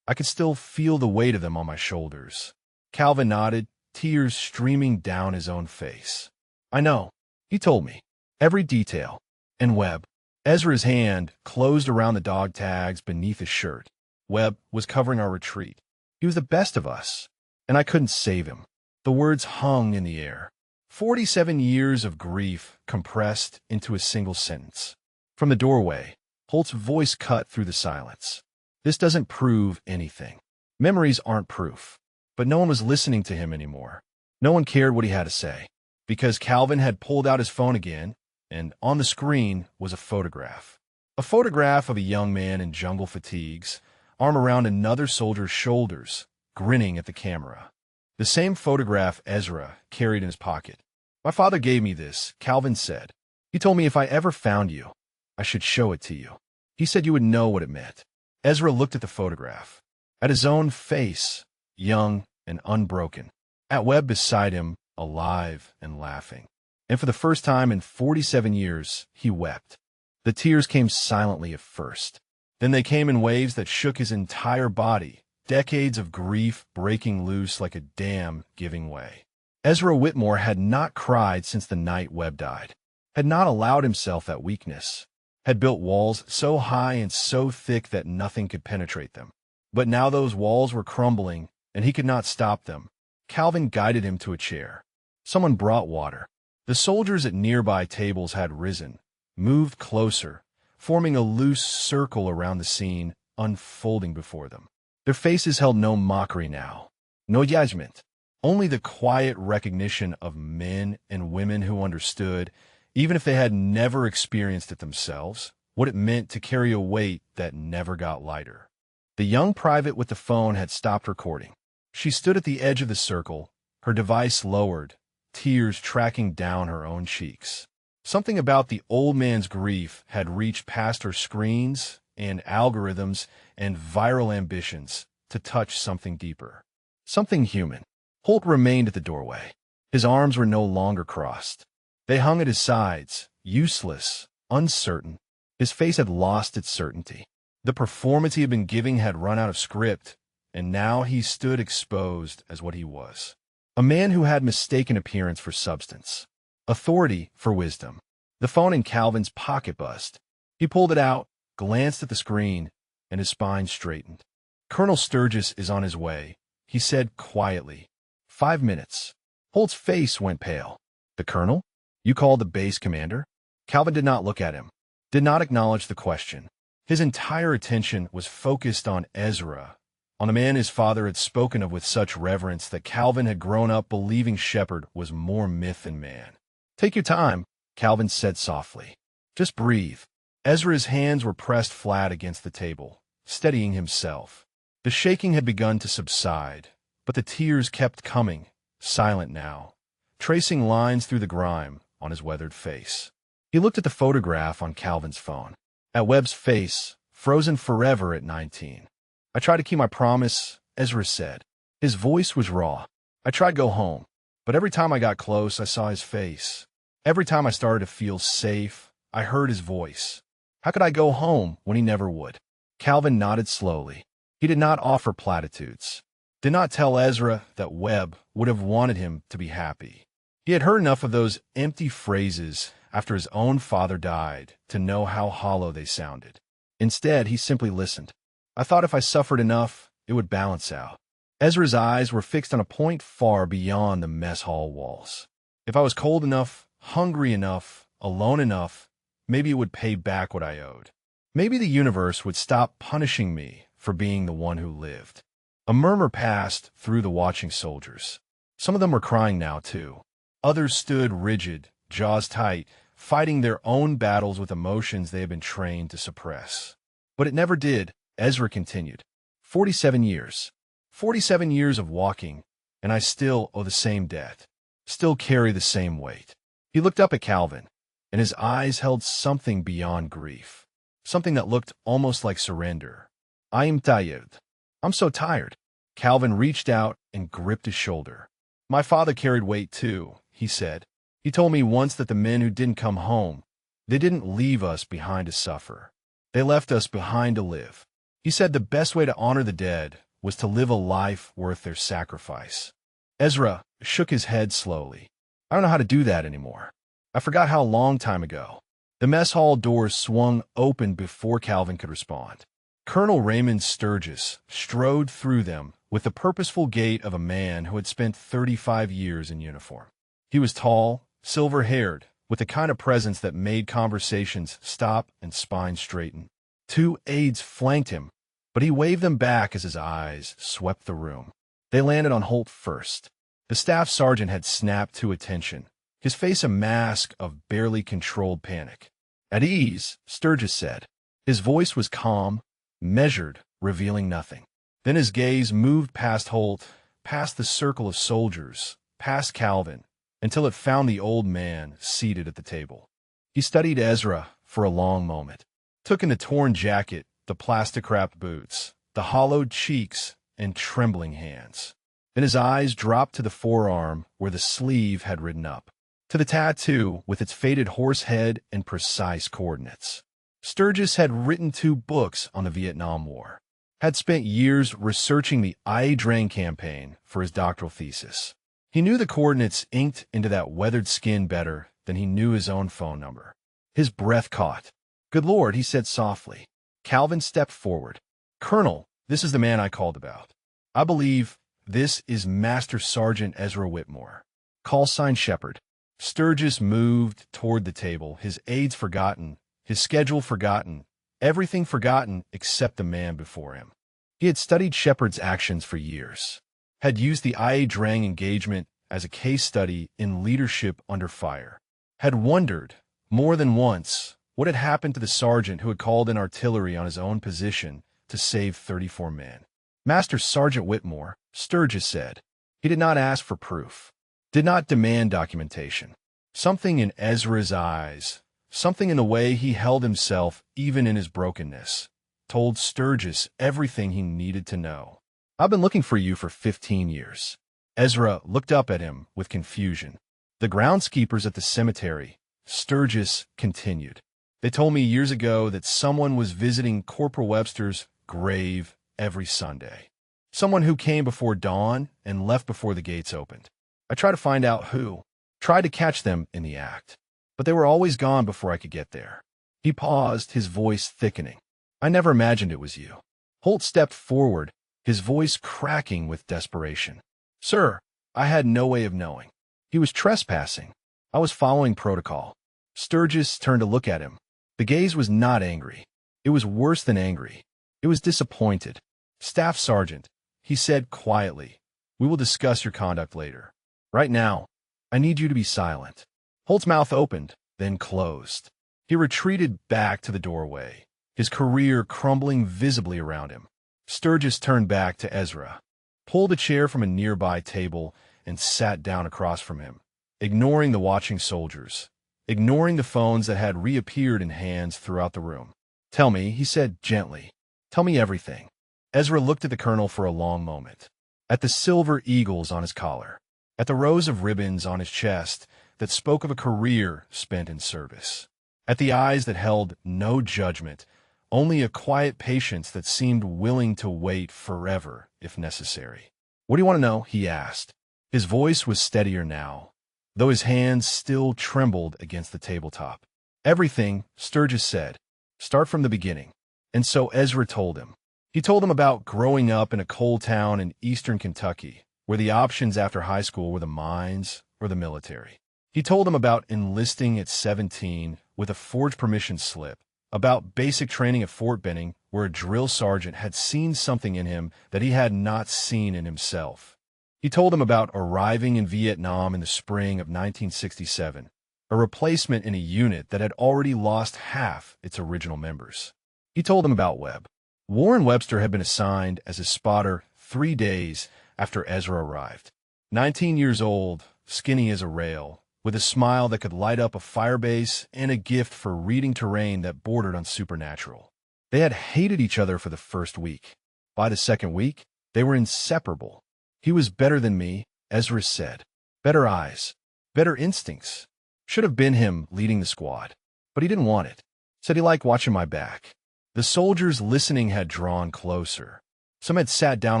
I could still feel the weight of them on my shoulders. Calvin nodded, tears streaming down his own face. I know. He told me. Every detail. And Webb. Ezra's hand closed around the dog tags beneath his shirt. Webb was covering our retreat. He was the best of us, and I couldn't save him. The words hung in the air. 47 years of grief compressed into a single sentence. From the doorway, Holt's voice cut through the silence. This doesn't prove anything. Memories aren't proof. But no one was listening to him anymore. No one cared what he had to say. Because Calvin had pulled out his phone again, and on the screen was a photograph. A photograph of a young man in jungle fatigues, arm around another soldier's shoulders, grinning at the camera. The same photograph Ezra carried in his pocket. My father gave me this, Calvin said. He told me if I ever found you, I should show it to you. He said you would know what it meant. Ezra looked at the photograph, at his own face, young and unbroken, at Webb beside him, alive and laughing. And for the first time in 47 years, he wept. The tears came silently at first. Then they came in waves that shook his entire body, decades of grief breaking loose like a dam giving way. Ezra Whitmore had not cried since the night Webb died, had not allowed himself that weakness, had built walls so high and so thick that nothing could penetrate them. But now those walls were crumbling, and he could not stop them. Calvin guided him to a chair. Someone brought water. The soldiers at nearby tables had risen, moved closer, forming a loose circle around the scene unfolding before them. Their faces held no mockery now, no judgment, only the quiet recognition of men and women who understood, even if they had never experienced it themselves, what it meant to carry a weight that never got lighter. The young private with the phone had stopped recording. She stood at the edge of the circle, her device lowered, tears tracking down her own cheeks. Something about the old man's grief had reached past her screens and algorithms and viral ambitions to touch something deeper, something human. Holt remained at the doorway. His arms were no longer crossed. They hung at his sides, useless, uncertain. His face had lost its certainty. The performance he had been giving had run out of script, and now he stood exposed as what he was. A man who had mistaken appearance for substance, authority for wisdom. The phone in Calvin's pocket buzzed. He pulled it out, glanced at the screen, and his spine straightened. Colonel Sturgis is on his way, he said quietly. 5 minutes. Holt's face went pale. The colonel? You called the base commander? Calvin did not look at him, did not acknowledge the question. His entire attention was focused on Ezra, on the man his father had spoken of with such reverence that Calvin had grown up believing Shepard was more myth than man. Take your time, Calvin said softly. Just breathe. Ezra's hands were pressed flat against the table, steadying himself. The shaking had begun to subside, but the tears kept coming, silent now, tracing lines through the grime on his weathered face. He looked at the photograph on Calvin's phone, at Webb's face, frozen forever at 19. I tried to keep my promise, Ezra said. His voice was raw. I tried to go home, but every time I got close, I saw his face. Every time I started to feel safe, I heard his voice. How could I go home when he never would? Calvin nodded slowly. He did not offer platitudes, did not tell Ezra that Webb would have wanted him to be happy. He had heard enough of those empty phrases after his own father died to know how hollow they sounded. Instead, he simply listened. I thought if I suffered enough, it would balance out. Ezra's eyes were fixed on a point far beyond the mess hall walls. If I was cold enough, hungry enough, alone enough, maybe it would pay back what I owed. Maybe the universe would stop punishing me for being the one who lived. A murmur passed through the watching soldiers. Some of them were crying now, too. Others stood rigid, jaws tight, fighting their own battles with emotions they had been trained to suppress. But it never did, Ezra continued. 47 years. 47 years of walking, and I still owe the same debt, still carry the same weight. He looked up at Calvin, and his eyes held something beyond grief, something that looked almost like surrender. I am tired. I'm so tired. Calvin reached out and gripped his shoulder. My father carried weight too, he said. He told me once that the men who didn't come home, they didn't leave us behind to suffer. They left us behind to live. He said the best way to honor the dead was to live a life worth their sacrifice. Ezra shook his head slowly. I don't know how to do that anymore. I forgot how long time ago. The mess hall doors swung open before Calvin could respond. Colonel Raymond Sturgis strode through them with the purposeful gait of a man who had spent 35 years in uniform. He was tall, silver-haired, with the kind of presence that made conversations stop and spines straighten. Two aides flanked him, but he waved them back as his eyes swept the room. They landed on Holt first. The staff sergeant had snapped to attention, his face a mask of barely controlled panic. At ease, Sturgis said. His voice was calm, measured, revealing nothing. Then his gaze moved past Holt, past the circle of soldiers, past Calvin, until it found the old man seated at the table. He studied Ezra for a long moment, took in the torn jacket, the plastic-wrapped boots, the hollowed cheeks, and trembling hands. Then his eyes dropped to the forearm where the sleeve had ridden up, to the tattoo with its faded horse head and precise coordinates. Sturgis had written 2 books on the Vietnam War, had spent years researching the IA Drain campaign for his doctoral thesis. He knew the coordinates inked into that weathered skin better than he knew his own phone number. His breath caught. Good Lord, he said softly. Calvin stepped forward. Colonel, this is the man I called about. I believe this is Master Sergeant Ezra Whitmore. Call sign Shepard. Sturgis moved toward the table, his aides forgotten, his schedule forgotten, everything forgotten except the man before him. He had studied Shepard's actions for years, had used the IA Drang engagement as a case study in leadership under fire, had wondered, more than once, what had happened to the sergeant who had called in artillery on his own position to save 34 men. Master Sergeant Whitmore, Sturgis said. He did not ask for proof, did not demand documentation. Something in Ezra's eyes, something in the way he held himself even in his brokenness, told Sturgis everything he needed to know. I've been looking for you for 15 years. Ezra looked up at him with confusion. The groundskeepers at the cemetery, Sturgis continued. They told me years ago that someone was visiting Corporal Webster's grave every Sunday. Someone who came before dawn and left before the gates opened. I tried to find out who, tried to catch them in the act, but they were always gone before I could get there. He paused, his voice thickening. I never imagined it was you. Holt stepped forward, his voice cracking with desperation. Sir, I had no way of knowing. He was trespassing. I was following protocol. Sturgis turned to look at him. The gaze was not angry. It was worse than angry. It was disappointed. Staff Sergeant, he said quietly, we will discuss your conduct later. Right now, I need you to be silent. Holt's mouth opened, then closed. He retreated back to the doorway, his career crumbling visibly around him. Sturgis turned back to Ezra, pulled a chair from a nearby table, and sat down across from him, ignoring the watching soldiers, ignoring the phones that had reappeared in hands throughout the room. Tell me, he said gently. Tell me everything. Ezra looked at the colonel for a long moment, at the silver eagles on his collar, at the rows of ribbons on his chest that spoke of a career spent in service, at the eyes that held no judgment, only a quiet patience that seemed willing to wait forever if necessary. What do you want to know? He asked. His voice was steadier now, though his hands still trembled against the tabletop. Everything, Sturgis said. Start from the beginning. And so Ezra told him. He told him about growing up in a coal town in eastern Kentucky, where the options after high school were the mines or the military. He told him about enlisting at 17 with a forged permission slip, about basic training at Fort Benning, where a drill sergeant had seen something in him that he had not seen in himself. He told him about arriving in Vietnam in the spring of 1967, a replacement in a unit that had already lost half its original members. He told him about Webb. Warren Webster had been assigned as a spotter 3 days after Ezra arrived. 19 years old, skinny as a rail, with a smile that could light up a firebase and a gift for reading terrain that bordered on supernatural. They had hated each other for the first week. By the second week, they were inseparable. He was better than me, Ezra said. Better eyes, better instincts. Should have been him leading the squad, but he didn't want it. Said he liked watching my back. The soldiers listening had drawn closer. Some had sat down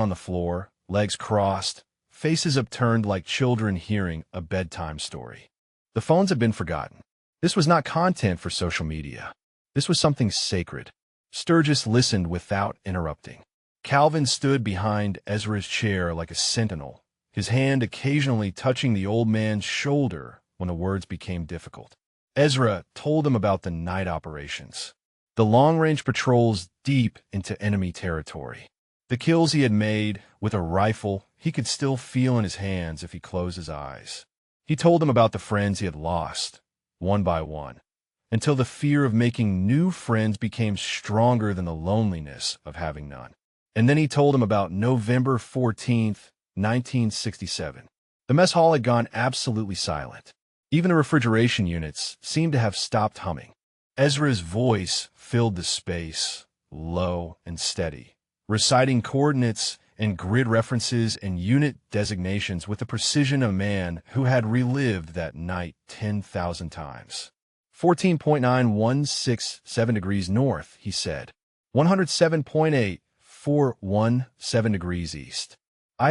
on the floor, legs crossed, faces upturned like children hearing a bedtime story. The phones had been forgotten. This was not content for social media. This was something sacred. Sturgis listened without interrupting. Calvin stood behind Ezra's chair like a sentinel, his hand occasionally touching the old man's shoulder when the words became difficult. Ezra told him about the night operations, the long-range patrols deep into enemy territory, the kills he had made with a rifle he could still feel in his hands if he closed his eyes. He told him about the friends he had lost, one by one, until the fear of making new friends became stronger than the loneliness of having none. And then he told him about November 14th, 1967. The mess hall had gone absolutely silent. Even the refrigeration units seemed to have stopped humming. Ezra's voice filled the space, low and steady, reciting coordinates and grid references and unit designations with the precision of a man who had relived that night 10,000 times. 14.9167 degrees north, he said. 107.8417 degrees east.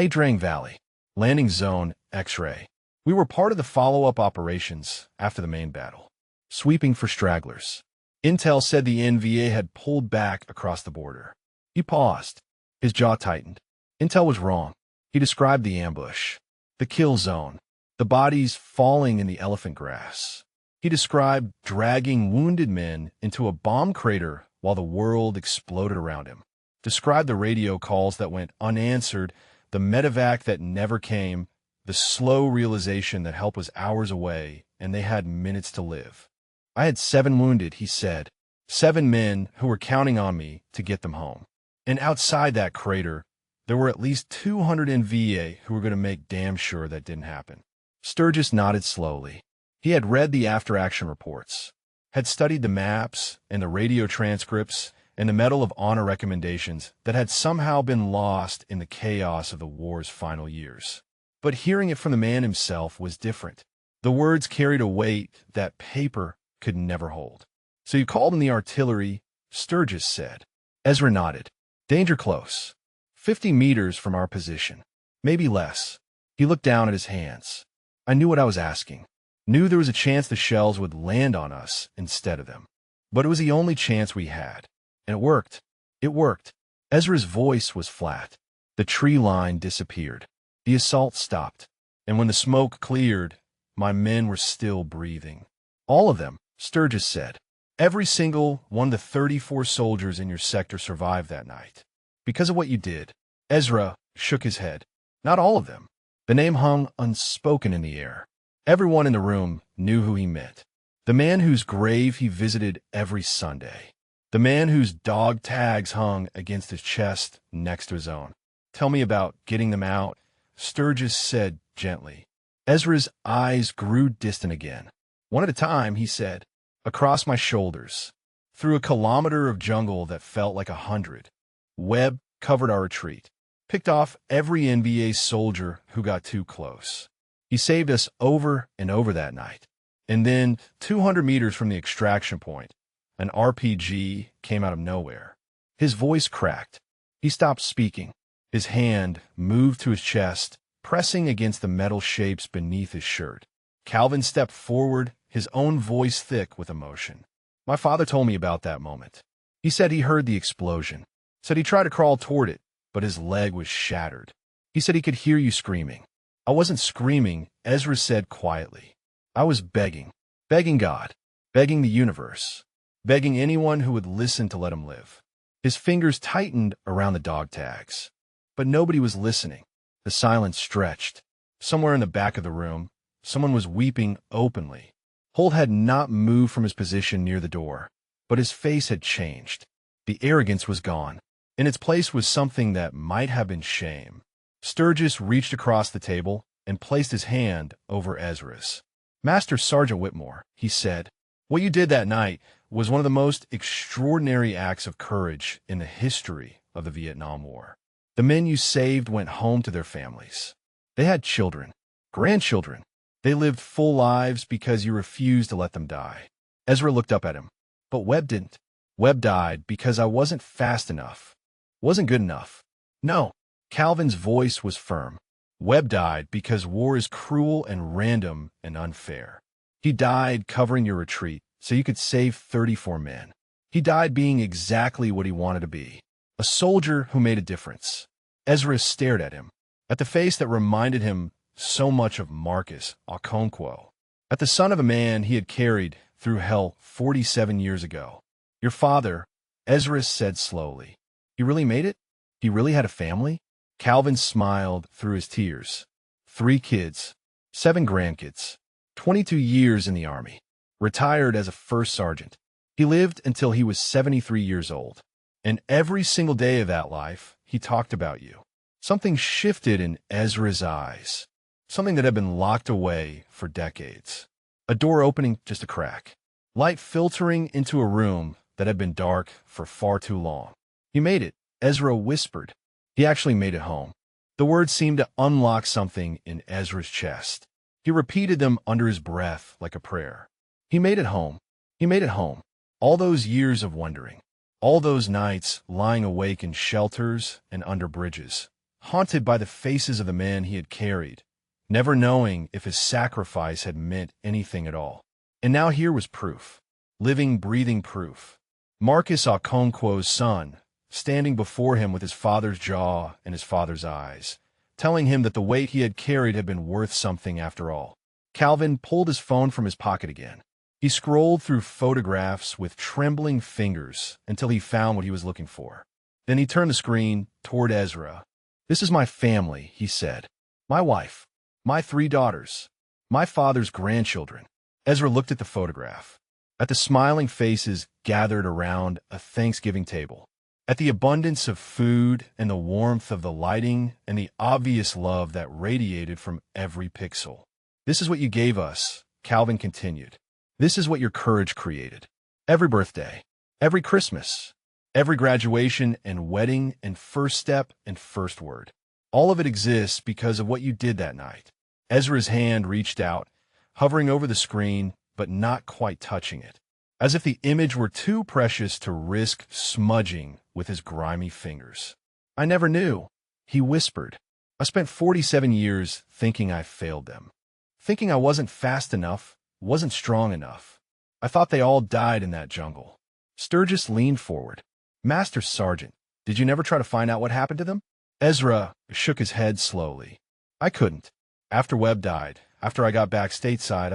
Drang Valley. Landing zone X-ray. We were part of the follow-up operations after the main battle. Sweeping for stragglers. Intel said the NVA had pulled back across the border. He paused. His jaw tightened. Intel was wrong. He described the ambush, the kill zone, the bodies falling in the elephant grass. He described dragging wounded men into a bomb crater while the world exploded around him. Described the radio calls that went unanswered, the medevac that never came, the slow realization that help was hours away and they had minutes to live. I had 7 wounded, he said. 7 men who were counting on me to get them home. And outside that crater, there were at least 200 NVA who were going to make damn sure that didn't happen. Sturgis nodded slowly. He had read the after-action reports, had studied the maps and the radio transcripts and the Medal of Honor recommendations that had somehow been lost in the chaos of the war's final years. But hearing it from the man himself was different. The words carried a weight that paper could never hold. So you called in the artillery, Sturgis said. Ezra nodded. Danger close. 50 meters from our position. Maybe less. He looked down at his hands. I knew what I was asking. Knew there was a chance the shells would land on us instead of them. But it was the only chance we had. And it worked. It worked. Ezra's voice was flat. The tree line disappeared. The assault stopped. And when the smoke cleared, my men were still breathing. All of them, Sturgis said. Every single one of the 34 soldiers in your sector survived that night. Because of what you did. Ezra shook his head. Not all of them. The name hung unspoken in the air. Everyone in the room knew who he meant. The man whose grave he visited every Sunday. The man whose dog tags hung against his chest next to his own. Tell me about getting them out, Sturgis said gently. Ezra's eyes grew distant again. One at a time, he said. Across my shoulders. Through a kilometer of jungle that felt like 100. Webb covered our retreat. Picked off every NVA soldier who got too close. He saved us over and over that night. And then, 200 meters from the extraction point, an RPG came out of nowhere. His voice cracked. He stopped speaking. His hand moved to his chest, pressing against the metal shapes beneath his shirt. Calvin stepped forward, his own voice thick with emotion. My father told me about that moment. He said he heard the explosion. Said he tried to crawl toward it, but his leg was shattered. He said he could hear you screaming. I wasn't screaming, Ezra said quietly. I was begging. Begging God. Begging the universe. Begging anyone who would listen to let him live. His fingers tightened around the dog tags. But nobody was listening. The silence stretched. Somewhere in the back of the room, someone was weeping openly. Holt had not moved from his position near the door, but his face had changed. The arrogance was gone. In its place was something that might have been shame. Sturgis reached across the table and placed his hand over Ezra's. Master Sergeant Whitmore, he said, what you did that night was one of the most extraordinary acts of courage in the history of the Vietnam War. The men you saved went home to their families. They had children, grandchildren. They lived full lives because you refused to let them die. Ezra looked up at him. But Webb didn't. Webb died because I wasn't fast enough. Wasn't good enough. No. Calvin's voice was firm. Webb died because war is cruel and random and unfair. He died covering your retreat so you could save 34 men. He died being exactly what he wanted to be, a soldier who made a difference. Ezra stared at him, at the face that reminded him so much of Marcus Okonkwo, at the son of a man he had carried through hell 47 years ago. Your father, Ezra said slowly. He really made it? He really had a family? Calvin smiled through his tears. 3 kids, 7 grandkids, 22 years in the army, retired as a first sergeant. He lived until he was 73 years old. And every single day of that life, he talked about you. Something shifted in Ezra's eyes. Something that had been locked away for decades. A door opening just a crack. Light filtering into a room that had been dark for far too long. He made it, Ezra whispered. He actually made it home. The words seemed to unlock something in Ezra's chest. He repeated them under his breath like a prayer. He made it home. He made it home. All those years of wondering. All those nights lying awake in shelters and under bridges, haunted by the faces of the men he had carried, never knowing if his sacrifice had meant anything at all. And now here was proof. Living, breathing proof. Marcus Okonkwo's son, standing before him with his father's jaw and his father's eyes, telling him that the weight he had carried had been worth something after all. Calvin pulled his phone from his pocket again. He scrolled through photographs with trembling fingers until he found what he was looking for. Then he turned the screen toward Ezra. This is my family, he said. My wife, my 3 daughters, my father's grandchildren. Ezra looked at the photograph, at the smiling faces gathered around a Thanksgiving table, at the abundance of food and the warmth of the lighting and the obvious love that radiated from every pixel. This is what you gave us, Calvin continued. This is what your courage created. Every birthday, every Christmas, every graduation and wedding and first step and first word. All of it exists because of what you did that night. Ezra's hand reached out, hovering over the screen, but not quite touching it, as if the image were too precious to risk smudging with his grimy fingers. I never knew, he whispered. I spent 47 years thinking I failed them, thinking I wasn't fast enough, wasn't strong enough. I thought they all died in that jungle. Sturgis leaned forward. Master Sergeant, did you never try to find out what happened to them? Ezra shook his head slowly. I couldn't. After Webb died, after I got back stateside,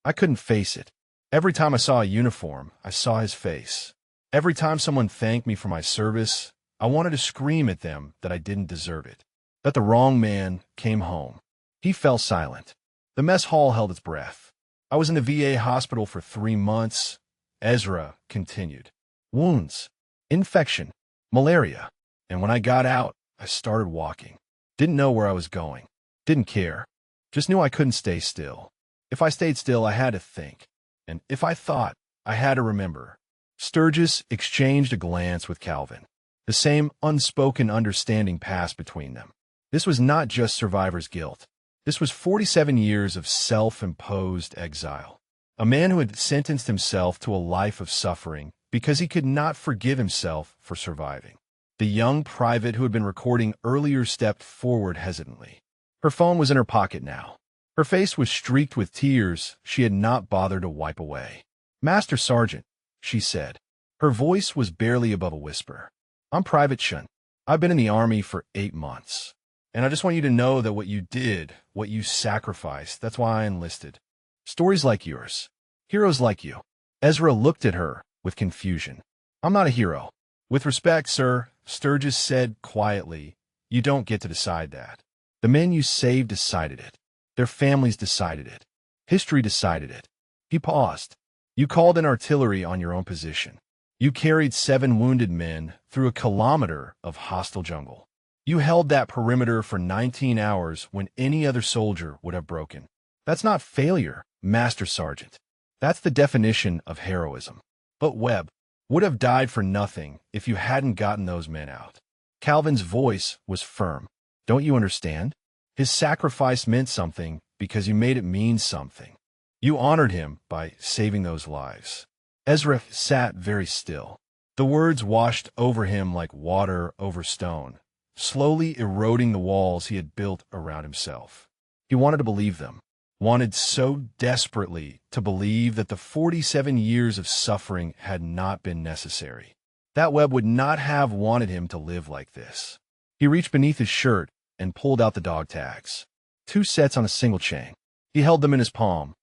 I couldn't face it. Every time I saw a uniform, I saw his face. Every time someone thanked me for my service, I wanted to scream at them that I didn't deserve it, that the wrong man came home. He fell silent. The mess hall held its breath. I was in the VA hospital for 3 months. Ezra continued. Wounds, infection, malaria. And when I got out, I started walking. Didn't know where I was going. Didn't care. Just knew I couldn't stay still. If I stayed still, I had to think. And if I thought, I had to remember. Sturgis exchanged a glance with Calvin. The same unspoken understanding passed between them. This was not just survivor's guilt. This was 47 years of self-imposed exile. A man who had sentenced himself to a life of suffering because he could not forgive himself for surviving. The young private who had been recording earlier stepped forward hesitantly. Her phone was in her pocket now. Her face was streaked with tears she had not bothered to wipe away. Master Sergeant, she said. Her voice was barely above a whisper. I'm Private Shun. I've been in the Army for 8 months. And I just want you to know that what you did, what you sacrificed, that's why I enlisted. Stories like yours. Heroes like you. Ezra looked at her with confusion. I'm not a hero. With respect, sir, Sturgis said quietly, you don't get to decide that. The men you saved decided it. Their families decided it. History decided it. He paused. You called in artillery on your own position. You carried 7 wounded men through a kilometer of hostile jungle. You held that perimeter for 19 hours when any other soldier would have broken. That's not failure, Master Sergeant. That's the definition of heroism. But Webb would have died for nothing if you hadn't gotten those men out. Calvin's voice was firm. Don't you understand? His sacrifice meant something because you made it mean something. You honored him by saving those lives. Ezra sat very still. The words washed over him like water over stone, slowly eroding the walls he had built around himself. He wanted to believe them, wanted so desperately to believe that the 47 years of suffering had not been necessary. That web would not have wanted him to live like this. He reached beneath his shirt and pulled out the dog tags. 2 sets on a single chain. He held them in his palm,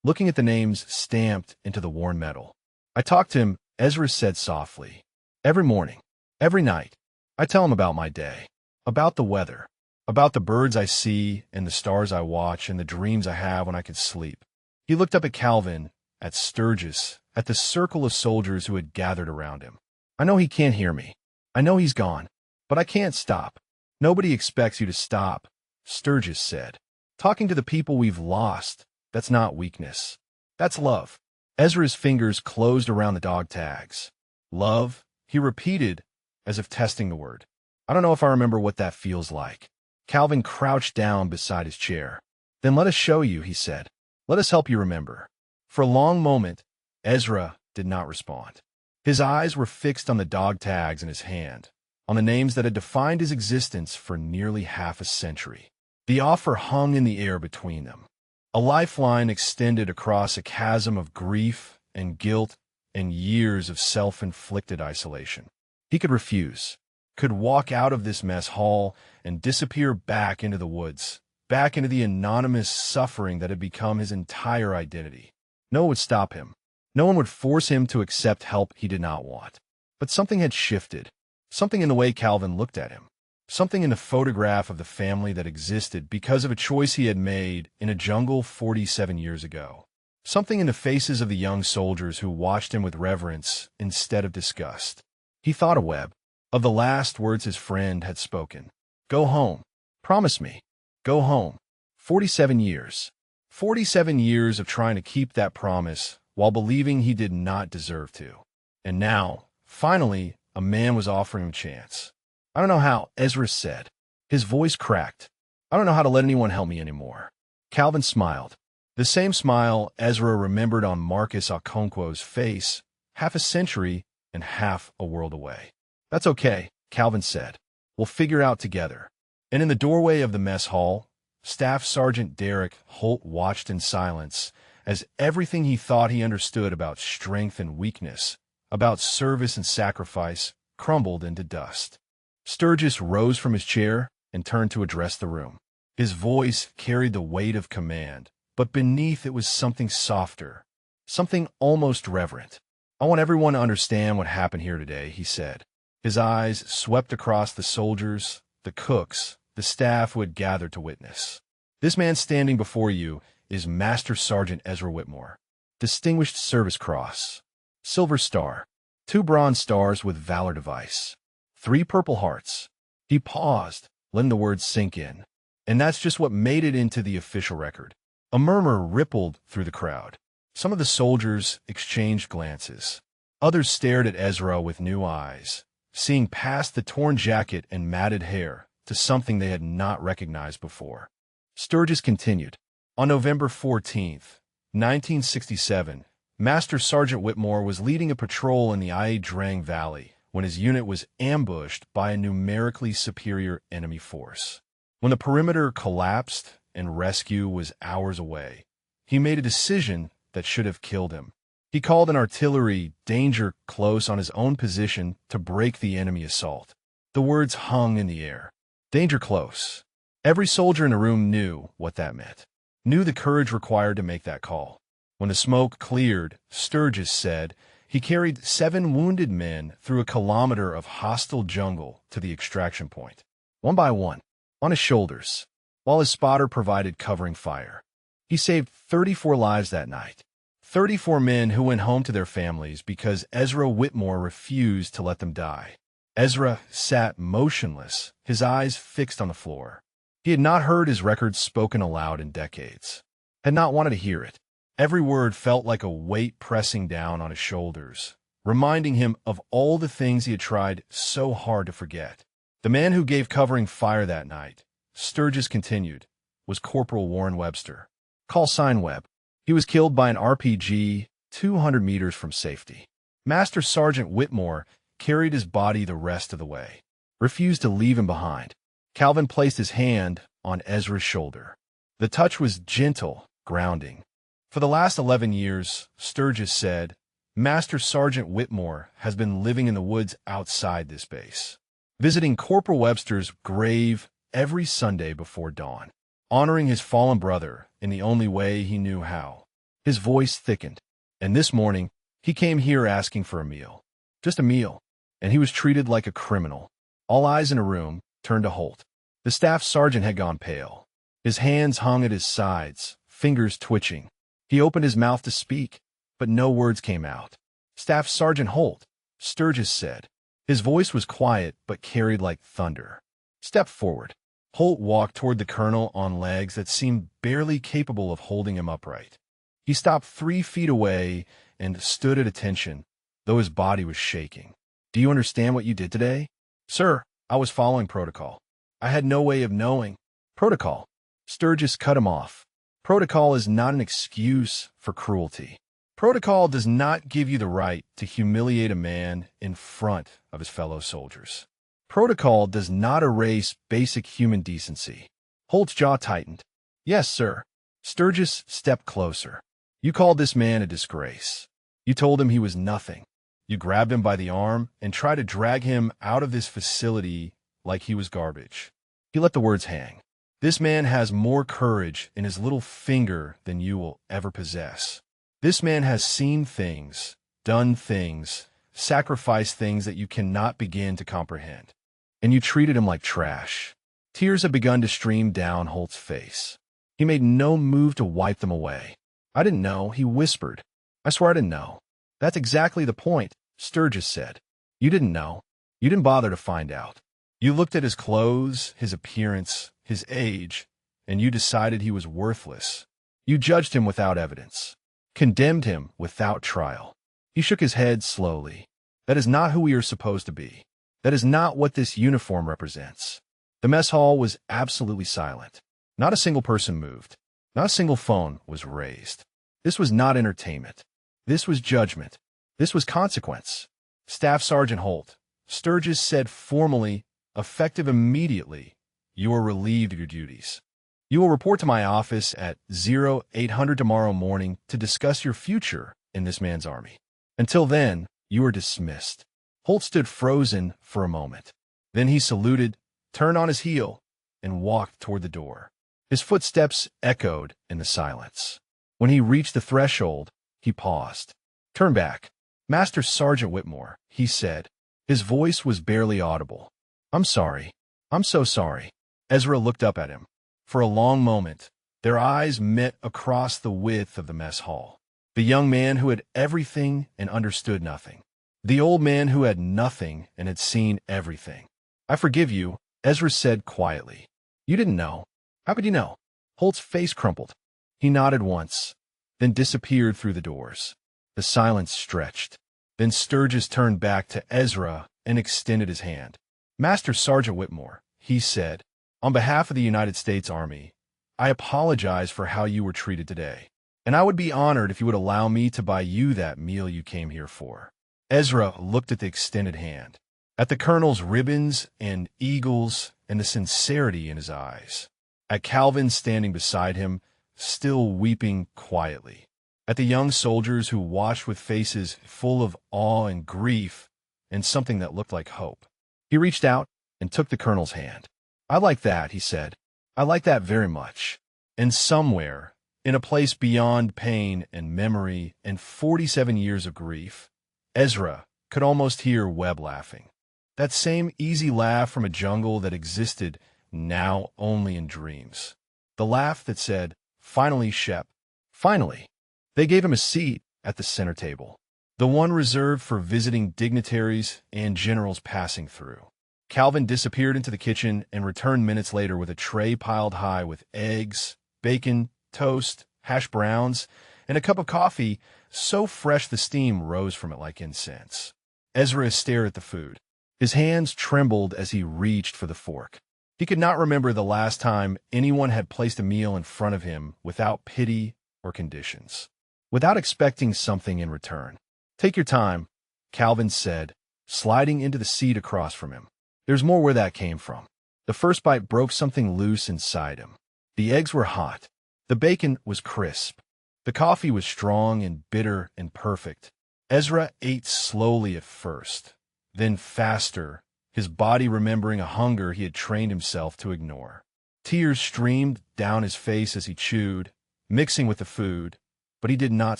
looking at the names stamped into the worn metal. "I talk to him," Ezra said softly. "Every morning, every night. I tell him about my day, about the weather, about the birds I see and the stars I watch and the dreams I have when I could sleep." He looked up at Calvin, at Sturgis, at the circle of soldiers who had gathered around him. "I know he can't hear me. I know he's gone, but I can't stop." "Nobody expects you to stop," Sturgis said. "Talking to the people we've lost, that's not weakness. That's love." Ezra's fingers closed around the dog tags. "Love," he repeated, as if testing the word. "I don't know if I remember what that feels like." Calvin crouched down beside his chair. "Then let us show you," he said. "Let us help you remember." For a long moment, Ezra did not respond. His eyes were fixed on the dog tags in his hand, on the names that had defined his existence for nearly half a century. The offer hung in the air between them, a lifeline extended across a chasm of grief and guilt and years of self-inflicted isolation. He could refuse, could walk out of this mess hall and disappear back into the woods, back into the anonymous suffering that had become his entire identity. No one would stop him. No one would force him to accept help he did not want. But something had shifted, something in the way Calvin looked at him, something in the photograph of the family that existed because of a choice he had made in a jungle 47 years ago, something in the faces of the young soldiers who watched him with reverence instead of disgust. He thought of Webb, of the last words his friend had spoken. "Go home. Promise me. Go home." 47 years. 47 years of trying to keep that promise while believing he did not deserve to. And now, finally, a man was offering him a chance. "I don't know how," Ezra said. His voice cracked. "I don't know how to let anyone help me anymore." Calvin smiled. The same smile Ezra remembered on Marcus Okonkwo's face, half a century and half a world away. "That's okay," Calvin said. "We'll figure it out together." And in the doorway of the mess hall, Staff Sergeant Derek Holt watched in silence as everything he thought he understood about strength and weakness, about service and sacrifice, crumbled into dust. Sturgis rose from his chair and turned to address the room. His voice carried the weight of command, but beneath it was something softer, something almost reverent. "I want everyone to understand what happened here today," he said. His eyes swept across the soldiers, the cooks, the staff who had gathered to witness. "This man standing before you is Master Sergeant Ezra Whitmore, Distinguished Service Cross, Silver Star, 2 bronze stars with Valor Device, 3 Purple Hearts." He paused, letting the words sink in. And that's just what made it into the official record. A murmur rippled through the crowd. Some of the soldiers exchanged glances. Others stared at Ezra with new eyes, seeing past the torn jacket and matted hair to something they had not recognized before. Sturgis continued. "On November 14th, 1967, Master Sergeant Whitmore was leading a patrol in the Ia Drang Valley when his unit was ambushed by a numerically superior enemy force. When the perimeter collapsed and rescue was hours away, he made a decision that should have killed him. He called an artillery danger close on his own position to break the enemy assault. The words hung in the air. Danger close. Every soldier in the room knew what that meant, knew the courage required to make that call. When the smoke cleared, Sturgis said, he carried 7 wounded men through a kilometer of hostile jungle to the extraction point, one by one, on his shoulders, while his spotter provided covering fire. He saved 34 lives that night, 34 men who went home to their families because Ezra Whitmore refused to let them die. Ezra sat motionless, his eyes fixed on the floor. He had not heard his record spoken aloud in decades, had not wanted to hear it. Every word felt like a weight pressing down on his shoulders, reminding him of all the things he had tried so hard to forget. The man who gave covering fire that night, Sturgis continued, was Corporal Warren Webster. Call sign Webb. He was killed by an RPG 200 meters from safety. Master Sergeant Whitmore carried his body the rest of the way. refused to leave him behind. Calvin placed his hand on Ezra's shoulder. The touch was gentle, grounding. For the last 11 years, Sturgis said, Master Sergeant Whitmore has been living in the woods outside this base, visiting Corporal Webster's grave every Sunday before dawn, honoring his fallen brother in the only way he knew how. His voice thickened, and this morning he came here asking for a meal. Just a meal, and he was treated like a criminal. All eyes in a room turned to Holt. The staff sergeant had gone pale. His hands hung at his sides, fingers twitching. He opened his mouth to speak, but no words came out. Staff Sergeant Holt, Sturgis said. His voice was quiet but carried like thunder. Step forward. Holt walked toward the colonel on legs that seemed barely capable of holding him upright. He stopped 3 feet away and stood at attention, though his body was shaking. Do you understand what you did today? Sir, I was following protocol. I had no way of knowing. Protocol. Sturgis cut him off. Protocol is not an excuse for cruelty. Protocol does not give you the right to humiliate a man in front of his fellow soldiers. Protocol does not erase basic human decency. Holt's jaw tightened. Yes, sir. Sturgis stepped closer. You called this man a disgrace. You told him he was nothing. You grabbed him by the arm and tried to drag him out of this facility like he was garbage. He let the words hang. This man has more courage in his little finger than you will ever possess. This man has seen things, done things, sacrificed things that you cannot begin to comprehend. And you treated him like trash. Tears had begun to stream down Holt's face. He made no move to wipe them away. I didn't know, he whispered. I swear I didn't know. That's exactly the point, Sturgis said. You didn't know. You didn't bother to find out. You looked at his clothes, his appearance, his age, and you decided he was worthless. You judged him without evidence, condemned him without trial. He shook his head slowly. That is not who we are supposed to be. That is not what this uniform represents. The mess hall was absolutely silent. Not a single person moved. Not a single phone was raised. This was not entertainment. This was judgment. This was consequence. Staff Sergeant Holt, Sturgis said formally, effective immediately, you are relieved of your duties. You will report to my office at 0800 tomorrow morning to discuss your future in this man's army. Until then, you are dismissed. Holt stood frozen for a moment. Then he saluted, turned on his heel, and walked toward the door. His footsteps echoed in the silence. When he reached the threshold, he paused. Turn back. Master Sergeant Whitmore, he said. His voice was barely audible. I'm sorry. I'm so sorry. Ezra looked up at him. For a long moment, their eyes met across the width of the mess hall. The young man who had everything and understood nothing. The old man who had nothing and had seen everything. I forgive you, Ezra said quietly. You didn't know. How could you know? Holt's face crumpled. He nodded once, then disappeared through the doors. The silence stretched. Then Sturgis turned back to Ezra and extended his hand. Master Sergeant Whitmore, he said, on behalf of the United States Army, I apologize for how you were treated today, and I would be honored if you would allow me to buy you that meal you came here for. Ezra looked at the extended hand, at the colonel's ribbons and eagles and the sincerity in his eyes, at Calvin standing beside him, still weeping quietly, at the young soldiers who watched with faces full of awe and grief and something that looked like hope. He reached out and took the colonel's hand. I like that, he said. I like that very much. And somewhere, in a place beyond pain and memory and 47 years of grief, Ezra could almost hear Webb laughing. That same easy laugh from a jungle that existed now only in dreams. The laugh that said, finally, Shep, finally. They gave him a seat at the center table, the one reserved for visiting dignitaries and generals passing through. Calvin disappeared into the kitchen and returned minutes later with a tray piled high with eggs, bacon, toast, hash browns, and a cup of coffee so fresh the steam rose from it like incense. Ezra stared at the food. His hands trembled as he reached for the fork. He could not remember the last time anyone had placed a meal in front of him without pity or conditions, without expecting something in return. Take your time, Calvin said, sliding into the seat across from him. There's more where that came from. The first bite broke something loose inside him. The eggs were hot. The bacon was crisp. The coffee was strong and bitter and perfect. Ezra ate slowly at first, then faster, his body remembering a hunger he had trained himself to ignore. Tears streamed down his face as he chewed, mixing with the food, but he did not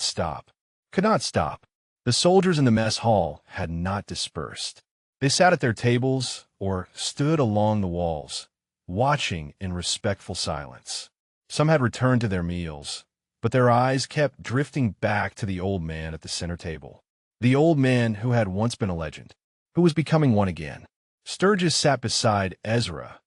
stop. Could not stop. The soldiers in the mess hall had not dispersed. They sat at their tables or stood along the walls, watching in respectful silence. Some had returned to their meals, but their eyes kept drifting back to the old man at the center table. The old man who had once been a legend, who was becoming one again. Sturgis sat beside Ezra,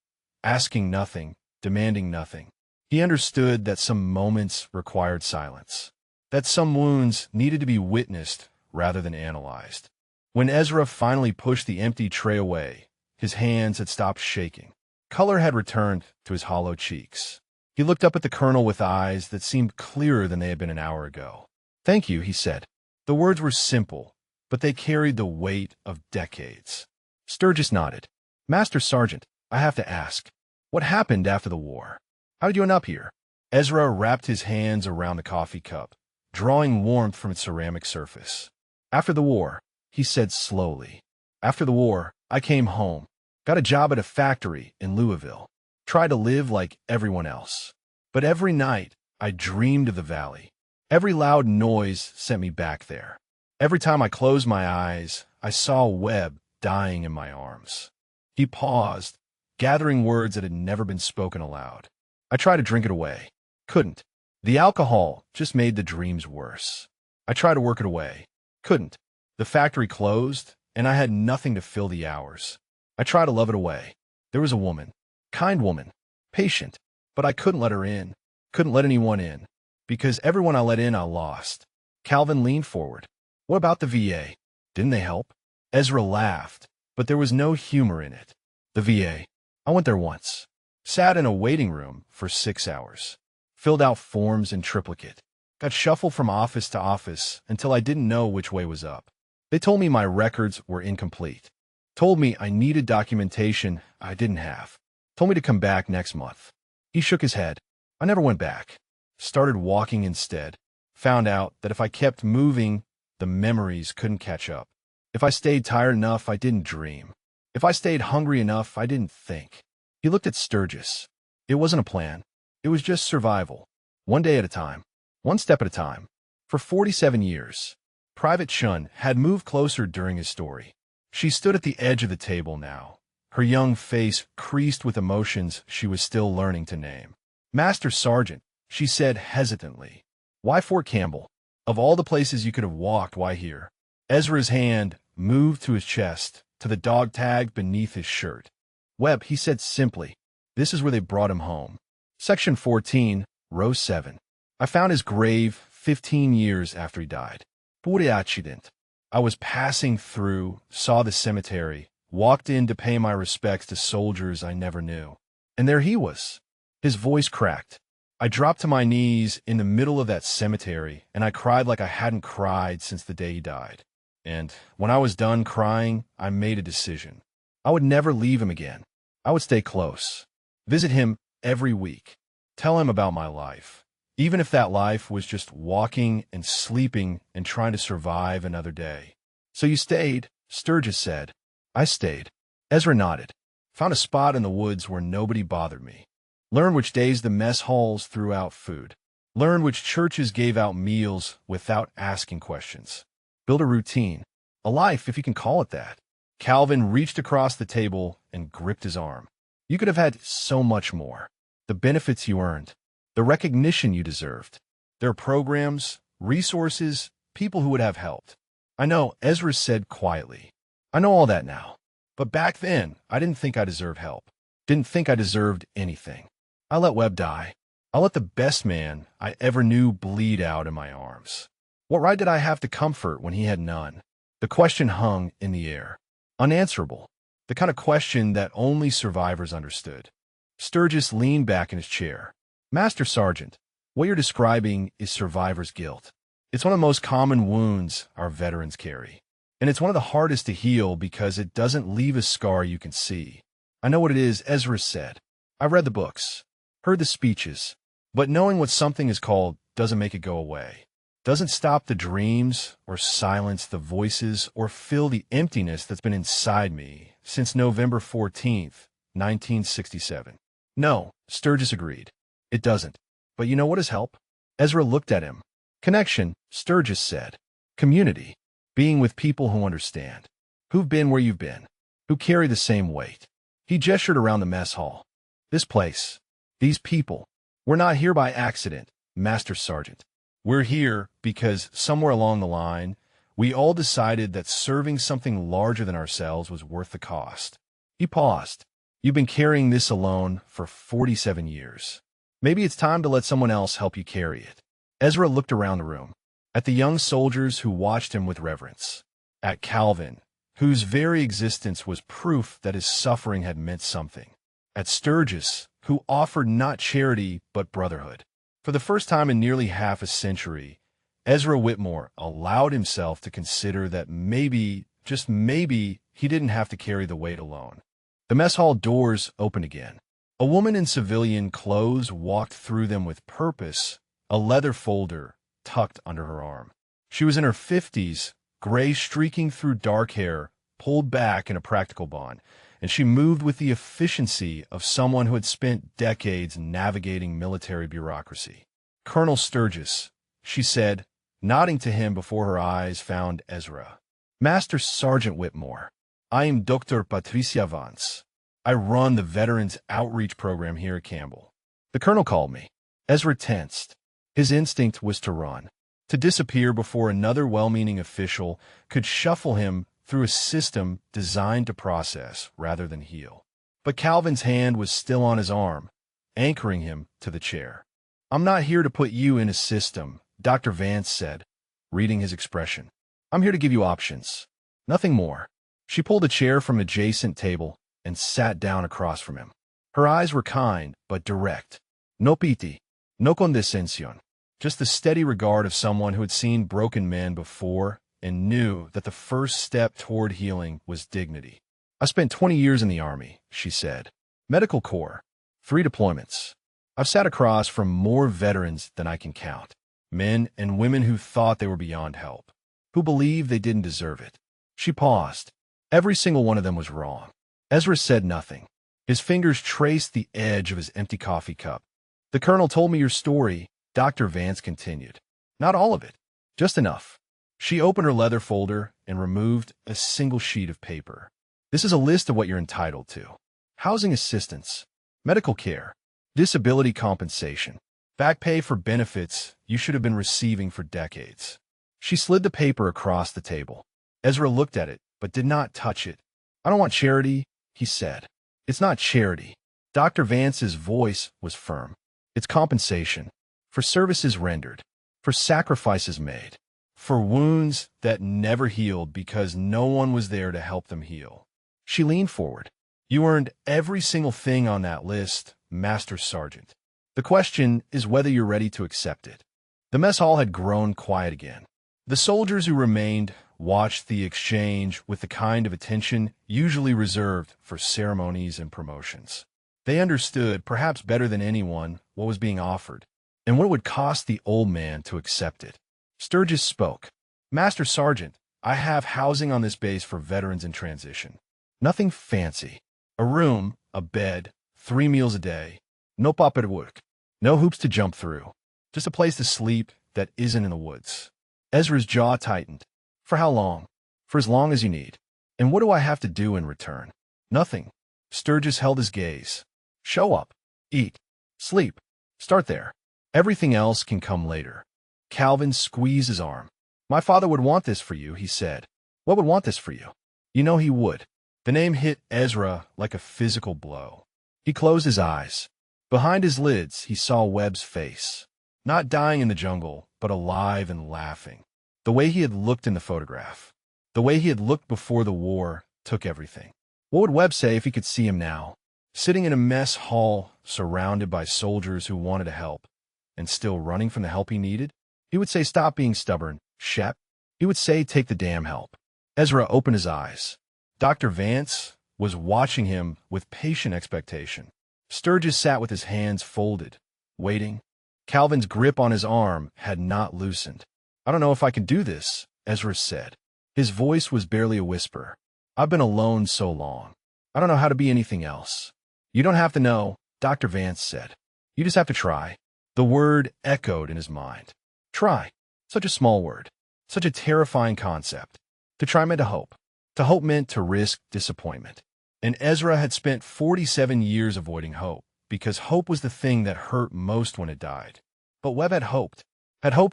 asking nothing, demanding nothing. He understood that some moments required silence, that some wounds needed to be witnessed rather than analyzed. When Ezra finally pushed the empty tray away, his hands had stopped shaking. Color had returned to his hollow cheeks. He looked up at the colonel with eyes that seemed clearer than they had been an hour ago. "Thank you," he said. The words were simple, but they carried the weight of decades. Sturgis nodded. "Master Sergeant, I have to ask, what happened after the war? How did you end up here?" Ezra wrapped his hands around the coffee cup, drawing warmth from its ceramic surface. "After the war," he said slowly. "After the war, I came home, got a job at a factory in Louisville, tried to live like everyone else. But every night, I dreamed of the valley. Every loud noise sent me back there. Every time I closed my eyes, I saw Webb dying in my arms." He paused, gathering words that had never been spoken aloud. "I tried to drink it away. Couldn't. The alcohol just made the dreams worse. I tried to work it away. Couldn't. The factory closed, and I had nothing to fill the hours. I tried to love it away. There was a woman, kind woman, patient, but I couldn't let her in, couldn't let anyone in, because everyone I let in I lost." Calvin leaned forward. "What about the VA? Didn't they help?" Ezra laughed, but there was no humor in it. "The VA. I went there once. Sat in a waiting room for 6 hours. Filled out forms in triplicate. Got shuffled from office to office until I didn't know which way was up. They told me my records were incomplete. Told me I needed documentation I didn't have. Told me to come back next month." He shook his head. "I never went back. Started walking instead. Found out that if I kept moving, the memories couldn't catch up. If I stayed tired enough, I didn't dream. If I stayed hungry enough, I didn't think." He looked at Sturgis. It wasn't a plan. It was just survival. One day at a time. One step at a time. For 47 years, Private Chun had moved closer during his story. She stood at the edge of the table now, her young face creased with emotions she was still learning to name. "Master Sergeant," she said hesitantly. "Why Fort Campbell? Of all the places you could have walked, why here?" Ezra's hand moved to his chest, to the dog tag beneath his shirt. "Webb," he said simply. "This is where they brought him home. Section 14, row 7. I found his grave 15 years after he died. Por accident. I was passing through, saw the cemetery, walked in to pay my respects to soldiers I never knew. And there he was." His voice cracked. "I dropped to my knees in the middle of that cemetery, and I cried like I hadn't cried since the day he died. And when I was done crying, I made a decision. I would never leave him again. I would stay close. Visit him every week. Tell him about my life. Even if that life was just walking and sleeping and trying to survive another day." "So you stayed," Sturgis said. "I stayed." Ezra nodded. "Found a spot in the woods where nobody bothered me. Learned which days the mess halls threw out food. Learned which churches gave out meals without asking questions. Build a routine. A life, if you can call it that." Calvin reached across the table and gripped his arm. "You could have had so much more. The benefits you earned. The recognition you deserved. There are programs, resources, people who would have helped." "I know," Ezra said quietly. "I know all that now. But back then, I didn't think I deserved help. Didn't think I deserved anything. I let Webb die. I let the best man I ever knew bleed out in my arms. What right did I have to comfort when he had none?" The question hung in the air. Unanswerable. The kind of question that only survivors understood. Sturgis leaned back in his chair. "Master Sergeant, what you're describing is survivor's guilt. It's one of the most common wounds our veterans carry. And it's one of the hardest to heal because it doesn't leave a scar you can see. I know what it is, Ezra said. I've read the books, heard the speeches, but knowing what something is called doesn't make it go away. Doesn't stop the dreams or silence the voices or fill the emptiness that's been inside me since November 14th, 1967. No, Sturgis agreed. It doesn't. But you know what has helped? Ezra looked at him. Connection, Sturgis said. Community. Being with people who understand. Who've been where you've been. Who carry the same weight. He gestured around the mess hall. This place. These people. We're not here by accident, Master Sergeant. We're here because somewhere along the line, we all decided that serving something larger than ourselves was worth the cost. He paused. You've been carrying this alone for 47 years. Maybe it's time to let someone else help you carry it. Ezra looked around the room, at the young soldiers who watched him with reverence, at Calvin, whose very existence was proof that his suffering had meant something, at Sturgis, who offered not charity but brotherhood. For the first time in nearly half a century, Ezra Whitmore allowed himself to consider that maybe, just maybe, he didn't have to carry the weight alone. The mess hall doors opened again. A woman in civilian clothes walked through them with purpose, a leather folder tucked under her arm. She was in her 50s, gray streaking through dark hair, pulled back in a practical bun, and she moved with the efficiency of someone who had spent decades navigating military bureaucracy. Colonel Sturgis, she said, nodding to him before her eyes found Ezra. Master Sergeant Whitmore, I am Dr. Patricia Vance. I run the Veterans Outreach Program here at Campbell. The colonel called me. Ezra tensed. His instinct was to run, to disappear before another well-meaning official could shuffle him through a system designed to process rather than heal. But Calvin's hand was still on his arm, anchoring him to the chair. I'm not here to put you in a system, Dr. Vance said, reading his expression. I'm here to give you options. Nothing more. She pulled a chair from an adjacent table and sat down across from him. Her eyes were kind but direct. No pity, no condescension. Just the steady regard of someone who had seen broken men before and knew that the first step toward healing was dignity. I spent 20 years in the Army, she said. Medical Corps. 3 deployments. I've sat across from more veterans than I can count. Men and women who thought they were beyond help. Who believed they didn't deserve it. She paused. Every single one of them was wrong. Ezra said nothing. His fingers traced the edge of his empty coffee cup. The colonel told me your story, Dr. Vance continued. Not all of it. Just enough. She opened her leather folder and removed a single sheet of paper. This is a list of what you're entitled to. Housing assistance, medical care, disability compensation, back pay for benefits you should have been receiving for decades. She slid the paper across the table. Ezra looked at it, but did not touch it. I don't want charity, he said. It's not charity. Dr. Vance's voice was firm. It's compensation. For services rendered. For sacrifices made. For wounds that never healed because no one was there to help them heal. She leaned forward. You earned every single thing on that list, Master Sergeant. The question is whether you're ready to accept it. The mess hall had grown quiet again. The soldiers who remained watched the exchange with the kind of attention usually reserved for ceremonies and promotions. They understood, perhaps better than anyone, what was being offered, and what it would cost the old man to accept it. Sturgis spoke. Master Sergeant, I have housing on this base for veterans in transition. Nothing fancy. A room, a bed, 3 meals a day. No paperwork. No hoops to jump through. Just a place to sleep that isn't in the woods. Ezra's jaw tightened. For how long? For as long as you need. And what do I have to do in return? Nothing. Sturgis held his gaze. Show up. Eat. Sleep. Start there. Everything else can come later. Calvin squeezed his arm. My father would want this for you, he said. What would want this for you? You know he would. The name hit Ezra like a physical blow. He closed his eyes. Behind his lids, he saw Webb's face. Not dying in the jungle, but alive and laughing. The way he had looked in the photograph. The way he had looked before the war took everything. What would Webb say if he could see him now? Sitting in a mess hall, surrounded by soldiers who wanted to help, and still running from the help he needed? He would say, stop being stubborn, Shep. He would say, take the damn help. Ezra opened his eyes. Dr. Vance was watching him with patient expectation. Sturgis sat with his hands folded, waiting. Calvin's grip on his arm had not loosened. "I don't know if I can do this," Ezra said. His voice was barely a whisper. "I've been alone so long. I don't know how to be anything else." "You don't have to know," Dr. Vance said. "You just have to try." The word echoed in his mind. Try. Such a small word. Such a terrifying concept. To try meant to hope. To hope meant to risk disappointment. And Ezra had spent 47 years avoiding hope, because hope was the thing that hurt most when it died. But Webb had hoped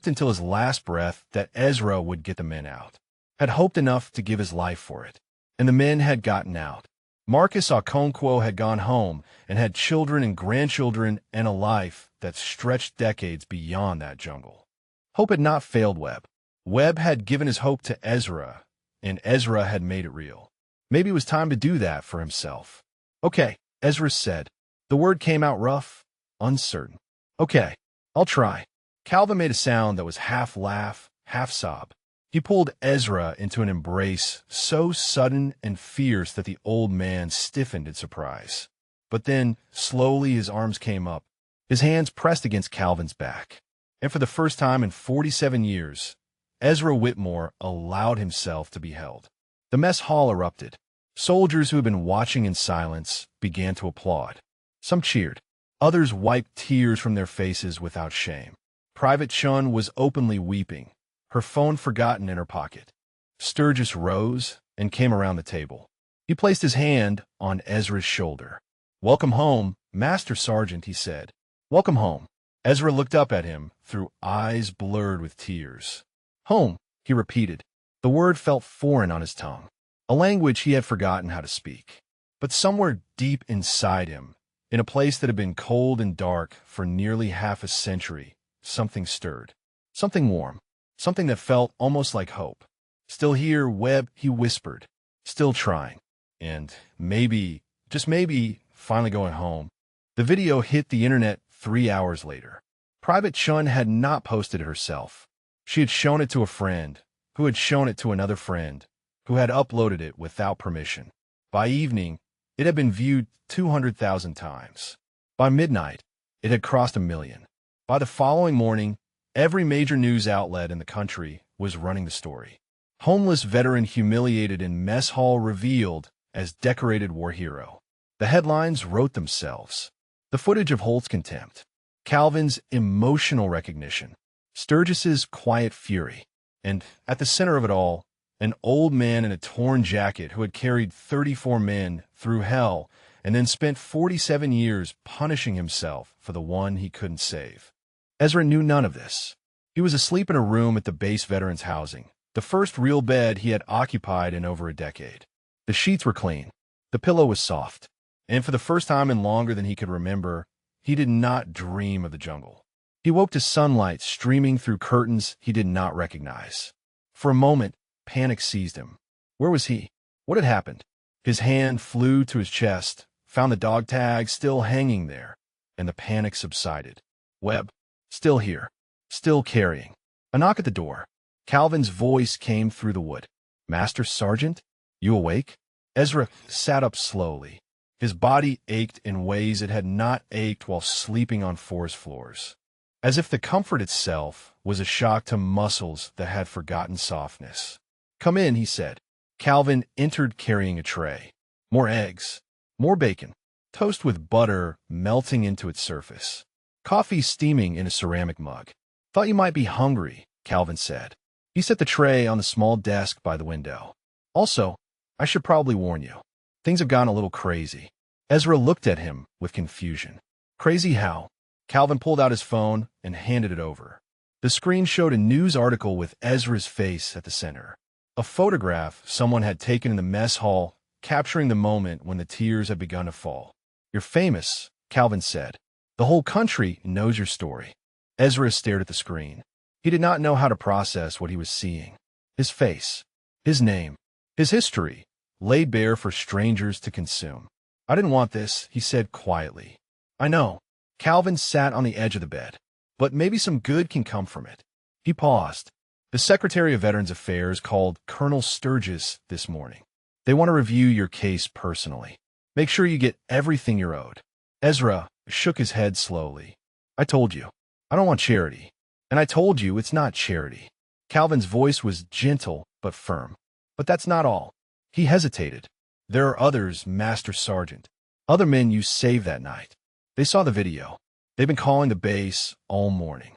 until his last breath that Ezra would get the men out. Had hoped enough to give his life for it. And the men had gotten out. Marcus Okonkwo had gone home and had children and grandchildren and a life that stretched decades beyond that jungle. Hope had not failed Webb. Webb had given his hope to Ezra, and Ezra had made it real. Maybe it was time to do that for himself. "Okay," Ezra said. The word came out rough, uncertain. "Okay, I'll try." Calvin made a sound that was half laugh, half sob. He pulled Ezra into an embrace so sudden and fierce that the old man stiffened in surprise. But then, slowly, his arms came up. His hands pressed against Calvin's back. And for the first time in 47 years, Ezra Whitmore allowed himself to be held. The mess hall erupted. Soldiers who had been watching in silence began to applaud. Some cheered. Others wiped tears from their faces without shame. Private Chun was openly weeping, her phone forgotten in her pocket. Sturgis rose and came around the table. He placed his hand on Ezra's shoulder. "Welcome home, Master Sergeant," he said. "Welcome home." Ezra looked up at him through eyes blurred with tears. "Home," he repeated. The word felt foreign on his tongue, a language he had forgotten how to speak. But somewhere deep inside him, in a place that had been cold and dark for nearly half a century, something stirred. Something warm. Something that felt almost like hope. "Still here, Webb," he whispered. "Still trying. And maybe, just maybe, finally going home." The video hit the internet 3 hours later. Private Chun had not posted it herself. She had shown it to a friend, who had shown it to another friend, who had uploaded it without permission. By evening, it had been viewed 200,000 times. By midnight, it had crossed 1 million. By the following morning, every major news outlet in the country was running the story. Homeless veteran humiliated in mess hall revealed as decorated war hero. The headlines wrote themselves. The footage of Holt's contempt, Calvin's emotional recognition, Sturgis's quiet fury, and at the center of it all, an old man in a torn jacket who had carried 34 men through hell and then spent 47 years punishing himself for the one he couldn't save. Ezra knew none of this. He was asleep in a room at the base veterans' housing, the first real bed he had occupied in over a decade. The sheets were clean. The pillow was soft. And for the first time in longer than he could remember, he did not dream of the jungle. He woke to sunlight streaming through curtains he did not recognize. For a moment, panic seized him. Where was he? What had happened? His hand flew to his chest, found the dog tag still hanging there, and the panic subsided. Webb, still here, still carrying. A knock at the door. Calvin's voice came through the wood. "Master Sergeant, you awake?" Ezra sat up slowly. His body ached in ways it had not ached while sleeping on forest floors. As if the comfort itself was a shock to muscles that had forgotten softness. "Come in," he said. Calvin entered carrying a tray. More eggs. More bacon. Toast with butter melting into its surface. Coffee steaming in a ceramic mug. "Thought you might be hungry," Calvin said. He set the tray on the small desk by the window. "Also, I should probably warn you. Things have gone a little crazy." Ezra looked at him with confusion. "Crazy how?" Calvin pulled out his phone and handed it over. The screen showed a news article with Ezra's face at the center. A photograph someone had taken in the mess hall, capturing the moment when the tears had begun to fall. "You're famous," Calvin said. "The whole country knows your story." Ezra stared at the screen. He did not know how to process what he was seeing. His face, his name, his history, laid bare for strangers to consume. "I didn't want this," he said quietly. "I know." Calvin sat on the edge of the bed. "But maybe some good can come from it." He paused. The Secretary of Veterans Affairs called Colonel Sturgis this morning. They want to review your case personally. Make sure you get everything you're owed. Ezra shook his head slowly. I told you, I don't want charity. And I told you it's not charity. Calvin's voice was gentle but firm. But that's not all. He hesitated. There are others, Master Sergeant. Other men you saved that night. They saw the video. They've been calling the base all morning.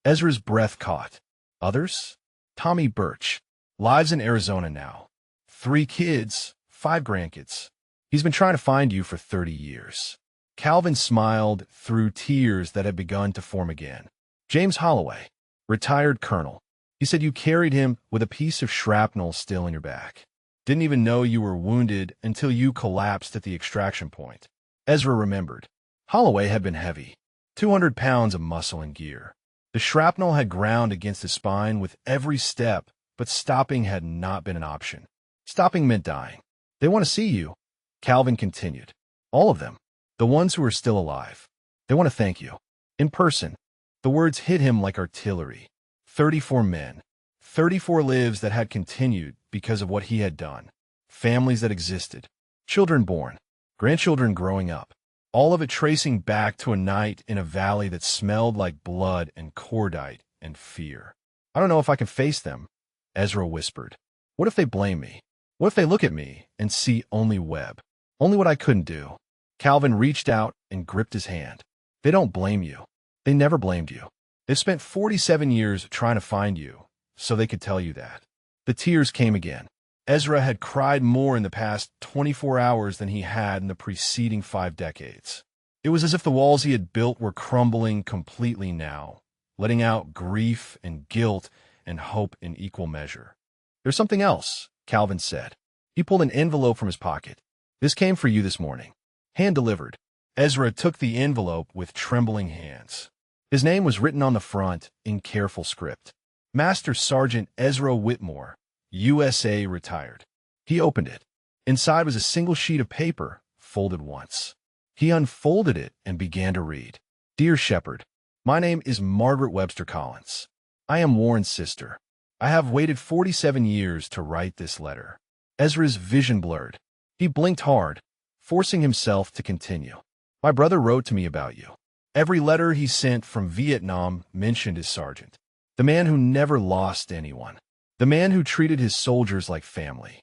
Ezra's breath caught. Others? Tommy Birch. Lives in Arizona now. 3 kids, 5 grandkids. He's been trying to find you for 30 years. Calvin smiled through tears that had begun to form again. James Holloway, retired colonel. He said you carried him with a piece of shrapnel still in your back. Didn't even know you were wounded until you collapsed at the extraction point. Ezra remembered. Holloway had been heavy, 200 pounds of muscle and gear. The shrapnel had ground against his spine with every step, but stopping had not been an option. Stopping meant dying. They want to see you, Calvin continued. All of them, the ones who are still alive. They want to thank you. In person. The words hit him like artillery. 34 men. 34 lives that had continued because of what he had done. Families that existed. Children born. Grandchildren growing up. All of it tracing back to a night in a valley that smelled like blood and cordite and fear. I don't know if I can face them, Ezra whispered. What if they blame me? What if they look at me and see only Webb? Only what I couldn't do. Calvin reached out and gripped his hand. They don't blame you. They never blamed you. They've spent 47 years trying to find you, so they could tell you that. The tears came again. Ezra had cried more in the past 24 hours than he had in the preceding 5 decades. It was as if the walls he had built were crumbling completely now, letting out grief and guilt and hope in equal measure. There's something else, Calvin said. He pulled an envelope from his pocket. This came for you this morning. Hand-delivered. Ezra took the envelope with trembling hands. His name was written on the front in careful script. Master Sergeant Ezra Whitmore, USA, retired. He opened it. Inside was a single sheet of paper, folded once. He unfolded it and began to read. Dear Shepard, my name is Margaret Webster Collins. I am Warren's sister. I have waited 47 years to write this letter. Ezra's vision blurred. He blinked hard, forcing himself to continue. My brother wrote to me about you. Every letter he sent from Vietnam mentioned his sergeant. The man who never lost anyone. The man who treated his soldiers like family.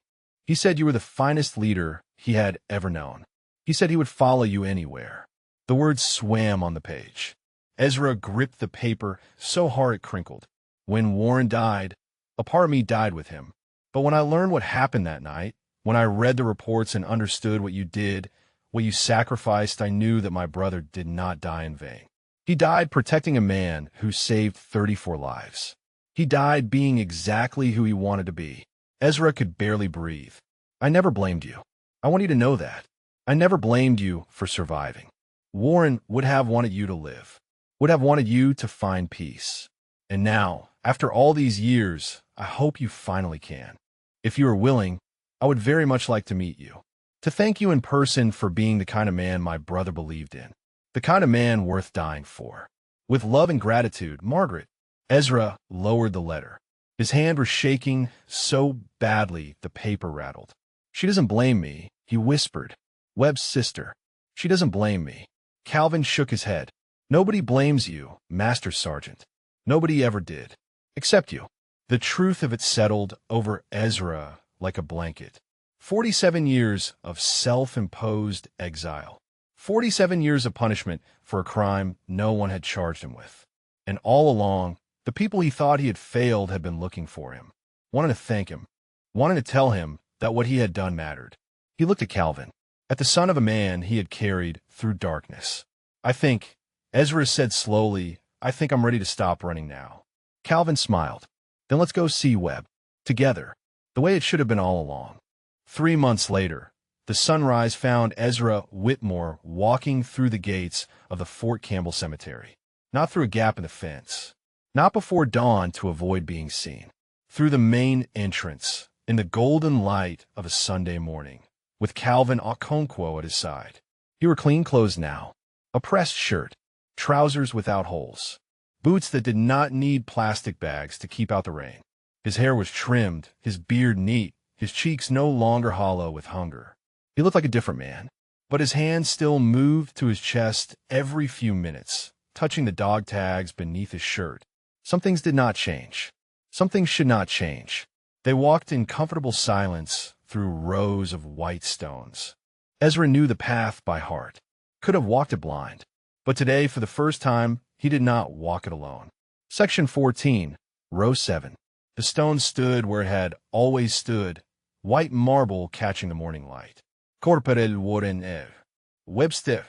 He said you were the finest leader he had ever known. He said he would follow you anywhere. The words swam on the page. Ezra gripped the paper so hard it crinkled. When Warren died, a part of me died with him. But when I learned what happened that night, when I read the reports and understood what you did, what you sacrificed, I knew that my brother did not die in vain. He died protecting a man who saved 34 lives. He died being exactly who he wanted to be. Ezra could barely breathe. I never blamed you. I want you to know that. I never blamed you for surviving. Warren would have wanted you to live, would have wanted you to find peace. And now, after all these years, I hope you finally can. If you are willing, I would very much like to meet you. To thank you in person for being the kind of man my brother believed in. The kind of man worth dying for. With love and gratitude, Margaret. Ezra lowered the letter. His hand was shaking so badly the paper rattled. She doesn't blame me, he whispered. Webb's sister. She doesn't blame me. Calvin shook his head. Nobody blames you, Master Sergeant. Nobody ever did. Except you. The truth of it settled over Ezra like a blanket. 47 years of self-imposed exile. 47 years of punishment for a crime no one had charged him with. And all along, the people he thought he had failed had been looking for him, wanted to thank him, wanted to tell him that what he had done mattered. He looked at Calvin, at the son of a man he had carried through darkness. I think, Ezra said slowly, I think I'm ready to stop running now. Calvin smiled. Then let's go see Webb. Together. The way it should have been all along. 3 months later, the sunrise found Ezra Whitmore walking through the gates of the Fort Campbell Cemetery. Not through a gap in the fence. Not before dawn to avoid being seen. Through the main entrance, in the golden light of a Sunday morning, with Calvin Okonkwo at his side. He wore clean clothes now. A pressed shirt, trousers without holes, boots that did not need plastic bags to keep out the rain. His hair was trimmed, his beard neat, his cheeks no longer hollow with hunger. He looked like a different man, but his hand still moved to his chest every few minutes, touching the dog tags beneath his shirt. Some things did not change. Some things should not change. They walked in comfortable silence through rows of white stones. Ezra knew the path by heart, could have walked it blind. But today, for the first time, he did not walk it alone. Section 14, Row 7. The stone stood where it had always stood, white marble catching the morning light. Corporal Warren Eve. Webster,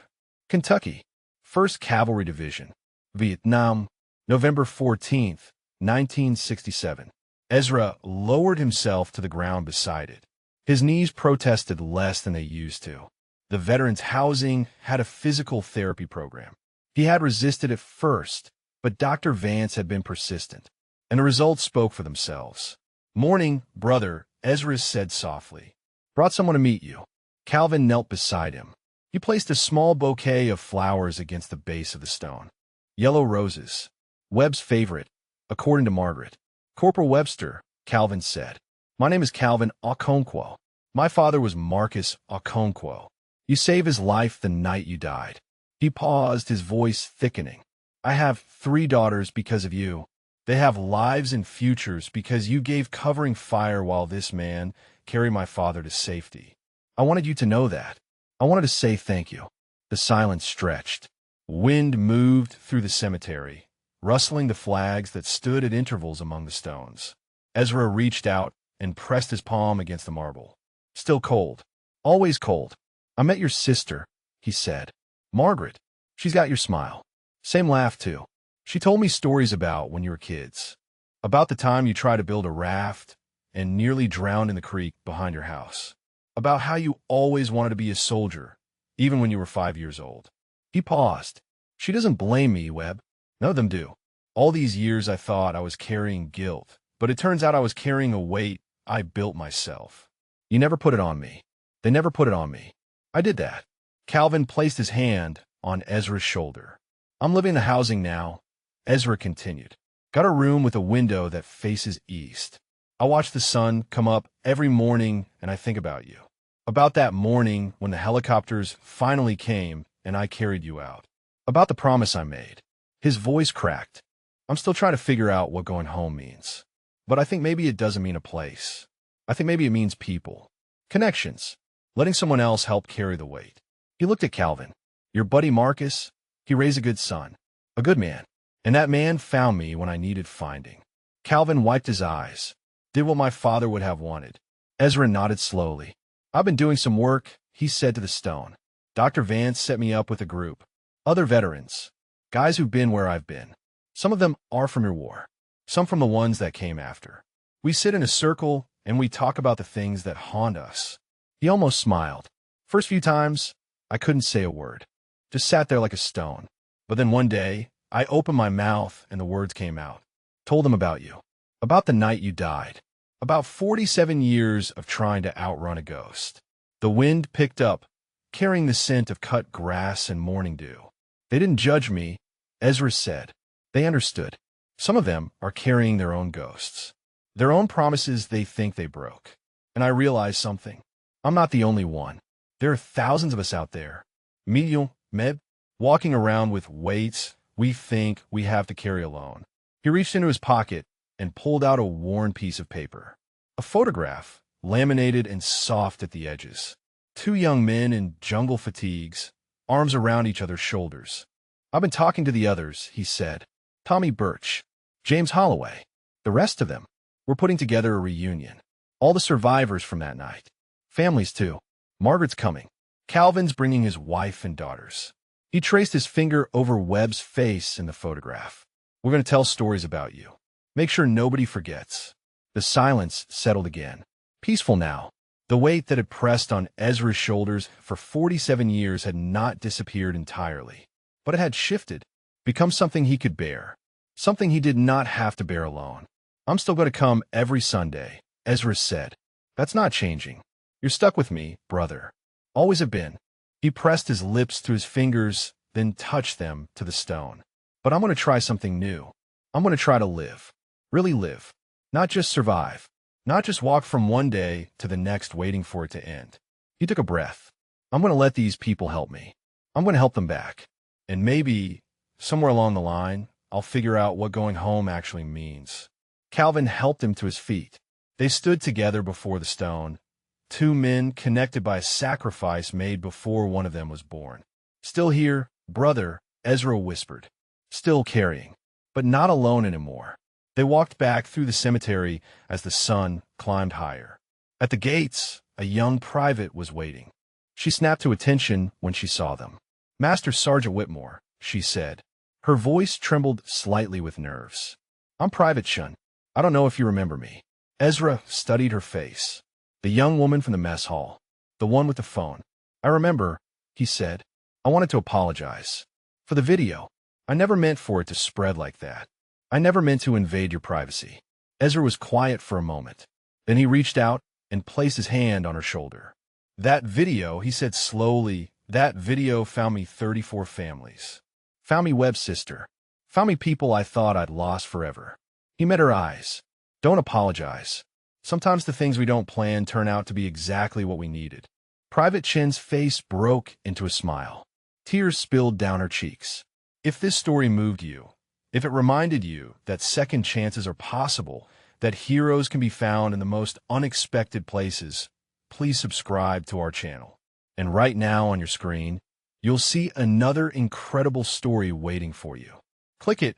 Kentucky. 1st Cavalry Division. Vietnam, November 14th, 1967. Ezra lowered himself to the ground beside it. His knees protested less than they used to. The veterans' housing had a physical therapy program. He had resisted at first, but Dr. Vance had been persistent, and the results spoke for themselves. "Morning, brother," Ezra said softly. "Brought someone to meet you." Calvin knelt beside him. He placed a small bouquet of flowers against the base of the stone. Yellow roses. Webb's favorite, according to Margaret. "Corporal Webster," Calvin said. "My name is Calvin Okonkwo. My father was Marcus Okonkwo. You saved his life the night you died." He paused, his voice thickening. "I have 3 daughters because of you. They have lives and futures because you gave covering fire while this man carried my father to safety. I wanted you to know that. I wanted to say thank you." The silence stretched. Wind moved through the cemetery, rustling the flags that stood at intervals among the stones. Ezra reached out and pressed his palm against the marble. "Still cold. Always cold. I met your sister," he said. "Margaret. She's got your smile. Same laugh, too. She told me stories about when you were kids. About the time you tried to build a raft and nearly drowned in the creek behind your house. About how you always wanted to be a soldier, even when you were 5 years old." He paused. "She doesn't blame me, Webb. None of them do. All these years I thought I was carrying guilt, but it turns out I was carrying a weight I built myself. You never put it on me. They never put it on me. I did that." Calvin placed his hand on Ezra's shoulder. "I'm living in the housing now," Ezra continued. "Got a room with a window that faces east. I watch the sun come up every morning and I think about you. About that morning when the helicopters finally came and I carried you out. About the promise I made." His voice cracked. "I'm still trying to figure out what going home means. But I think maybe it doesn't mean a place. I think maybe it means people. Connections. Letting someone else help carry the weight." He looked at Calvin. "Your buddy Marcus? He raised a good son. A good man. And that man found me when I needed finding." Calvin wiped his eyes. "Did what my father would have wanted." Ezra nodded slowly. "I've been doing some work," he said to the stone. "Dr. Vance set me up with a group. Other veterans. Guys who've been where I've been. Some of them are from your war. Some from the ones that came after. We sit in a circle and we talk about the things that haunt us." He almost smiled. "First few times, I couldn't say a word. Just sat there like a stone. But then one day, I opened my mouth and the words came out. Told them about you. About the night you died. About 47 years of trying to outrun a ghost." The wind picked up, carrying the scent of cut grass and morning dew. "They didn't judge me," Ezra said. "They understood. Some of them are carrying their own ghosts. Their own promises they think they broke. And I realized something. I'm not the only one. There are thousands of us out there. Million, Meb, walking around with weights we think we have to carry alone." He reached into his pocket and pulled out a worn piece of paper. A photograph, laminated and soft at the edges. 2 young men in jungle fatigues, arms around each other's shoulders. "I've been talking to the others," he said. "Tommy Birch, James Holloway, the rest of them. We're putting together a reunion. All the survivors from that night. Families, too. Margaret's coming. Calvin's bringing his wife and daughters." He traced his finger over Webb's face in the photograph. "We're going to tell stories about you. Make sure nobody forgets." The silence settled again. Peaceful now. The weight that had pressed on Ezra's shoulders for 47 years had not disappeared entirely, but it had shifted, become something he could bear, something he did not have to bear alone. "I'm still going to come every Sunday," Ezra said. "That's not changing. You're stuck with me, brother. Always have been." He pressed his lips to his fingers, then touched them to the stone. "But I'm going to try something new. I'm going to try to live. Really live. Not just survive. Not just walk from one day to the next waiting for it to end. He took a breath. I'm going to let these people help me. I'm going to help them back. And maybe, somewhere along the line, I'll figure out what going home actually means. Calvin helped him to his feet. They stood together before the stone, two men connected by a sacrifice made before one of them was born. Still here, brother, Ezra whispered. Still carrying, but not alone anymore. They walked back through the cemetery as the sun climbed higher. At the gates, a young private was waiting. She snapped to attention when she saw them. Master Sergeant Whitmore, she said. Her voice trembled slightly with nerves. I'm Private Shun. I don't know if you remember me. Ezra studied her face. The young woman from the mess hall. The one with the phone. I remember, he said. I wanted to apologize. For the video. I never meant for it to spread like that. I never meant to invade your privacy. Ezra was quiet for a moment. Then he reached out and placed his hand on her shoulder. That video, he said slowly, that video found me 34 families. Found me Webb's sister. Found me people I thought I'd lost forever. He met her eyes. Don't apologize. Sometimes the things we don't plan turn out to be exactly what we needed. Private Chin's face broke into a smile. Tears spilled down her cheeks. If this story moved you, if it reminded you that second chances are possible, that heroes can be found in the most unexpected places, please subscribe to our channel. And right now on your screen, you'll see another incredible story waiting for you. Click it,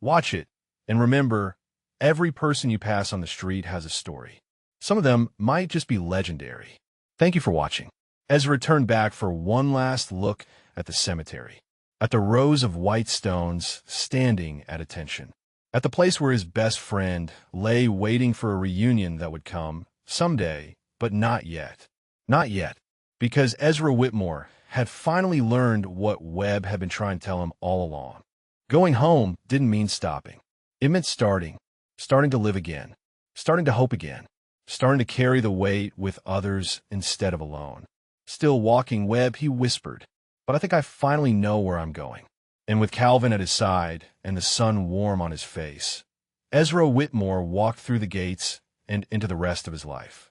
watch it, and remember, every person you pass on the street has a story. Some of them might just be legendary. Thank you for watching. Ezra turned back for one last look at the cemetery, at the rows of white stones standing at attention, at the place where his best friend lay waiting for a reunion that would come someday, but not yet. Not yet, because Ezra Whitmore had finally learned what Webb had been trying to tell him all along. Going home didn't mean stopping. It meant starting to live again, starting to hope again, starting to carry the weight with others instead of alone. Still walking Webb, he whispered, but I think I finally know where I'm going. And with Calvin at his side and the sun warm on his face, Ezra Whitmore walked through the gates and into the rest of his life.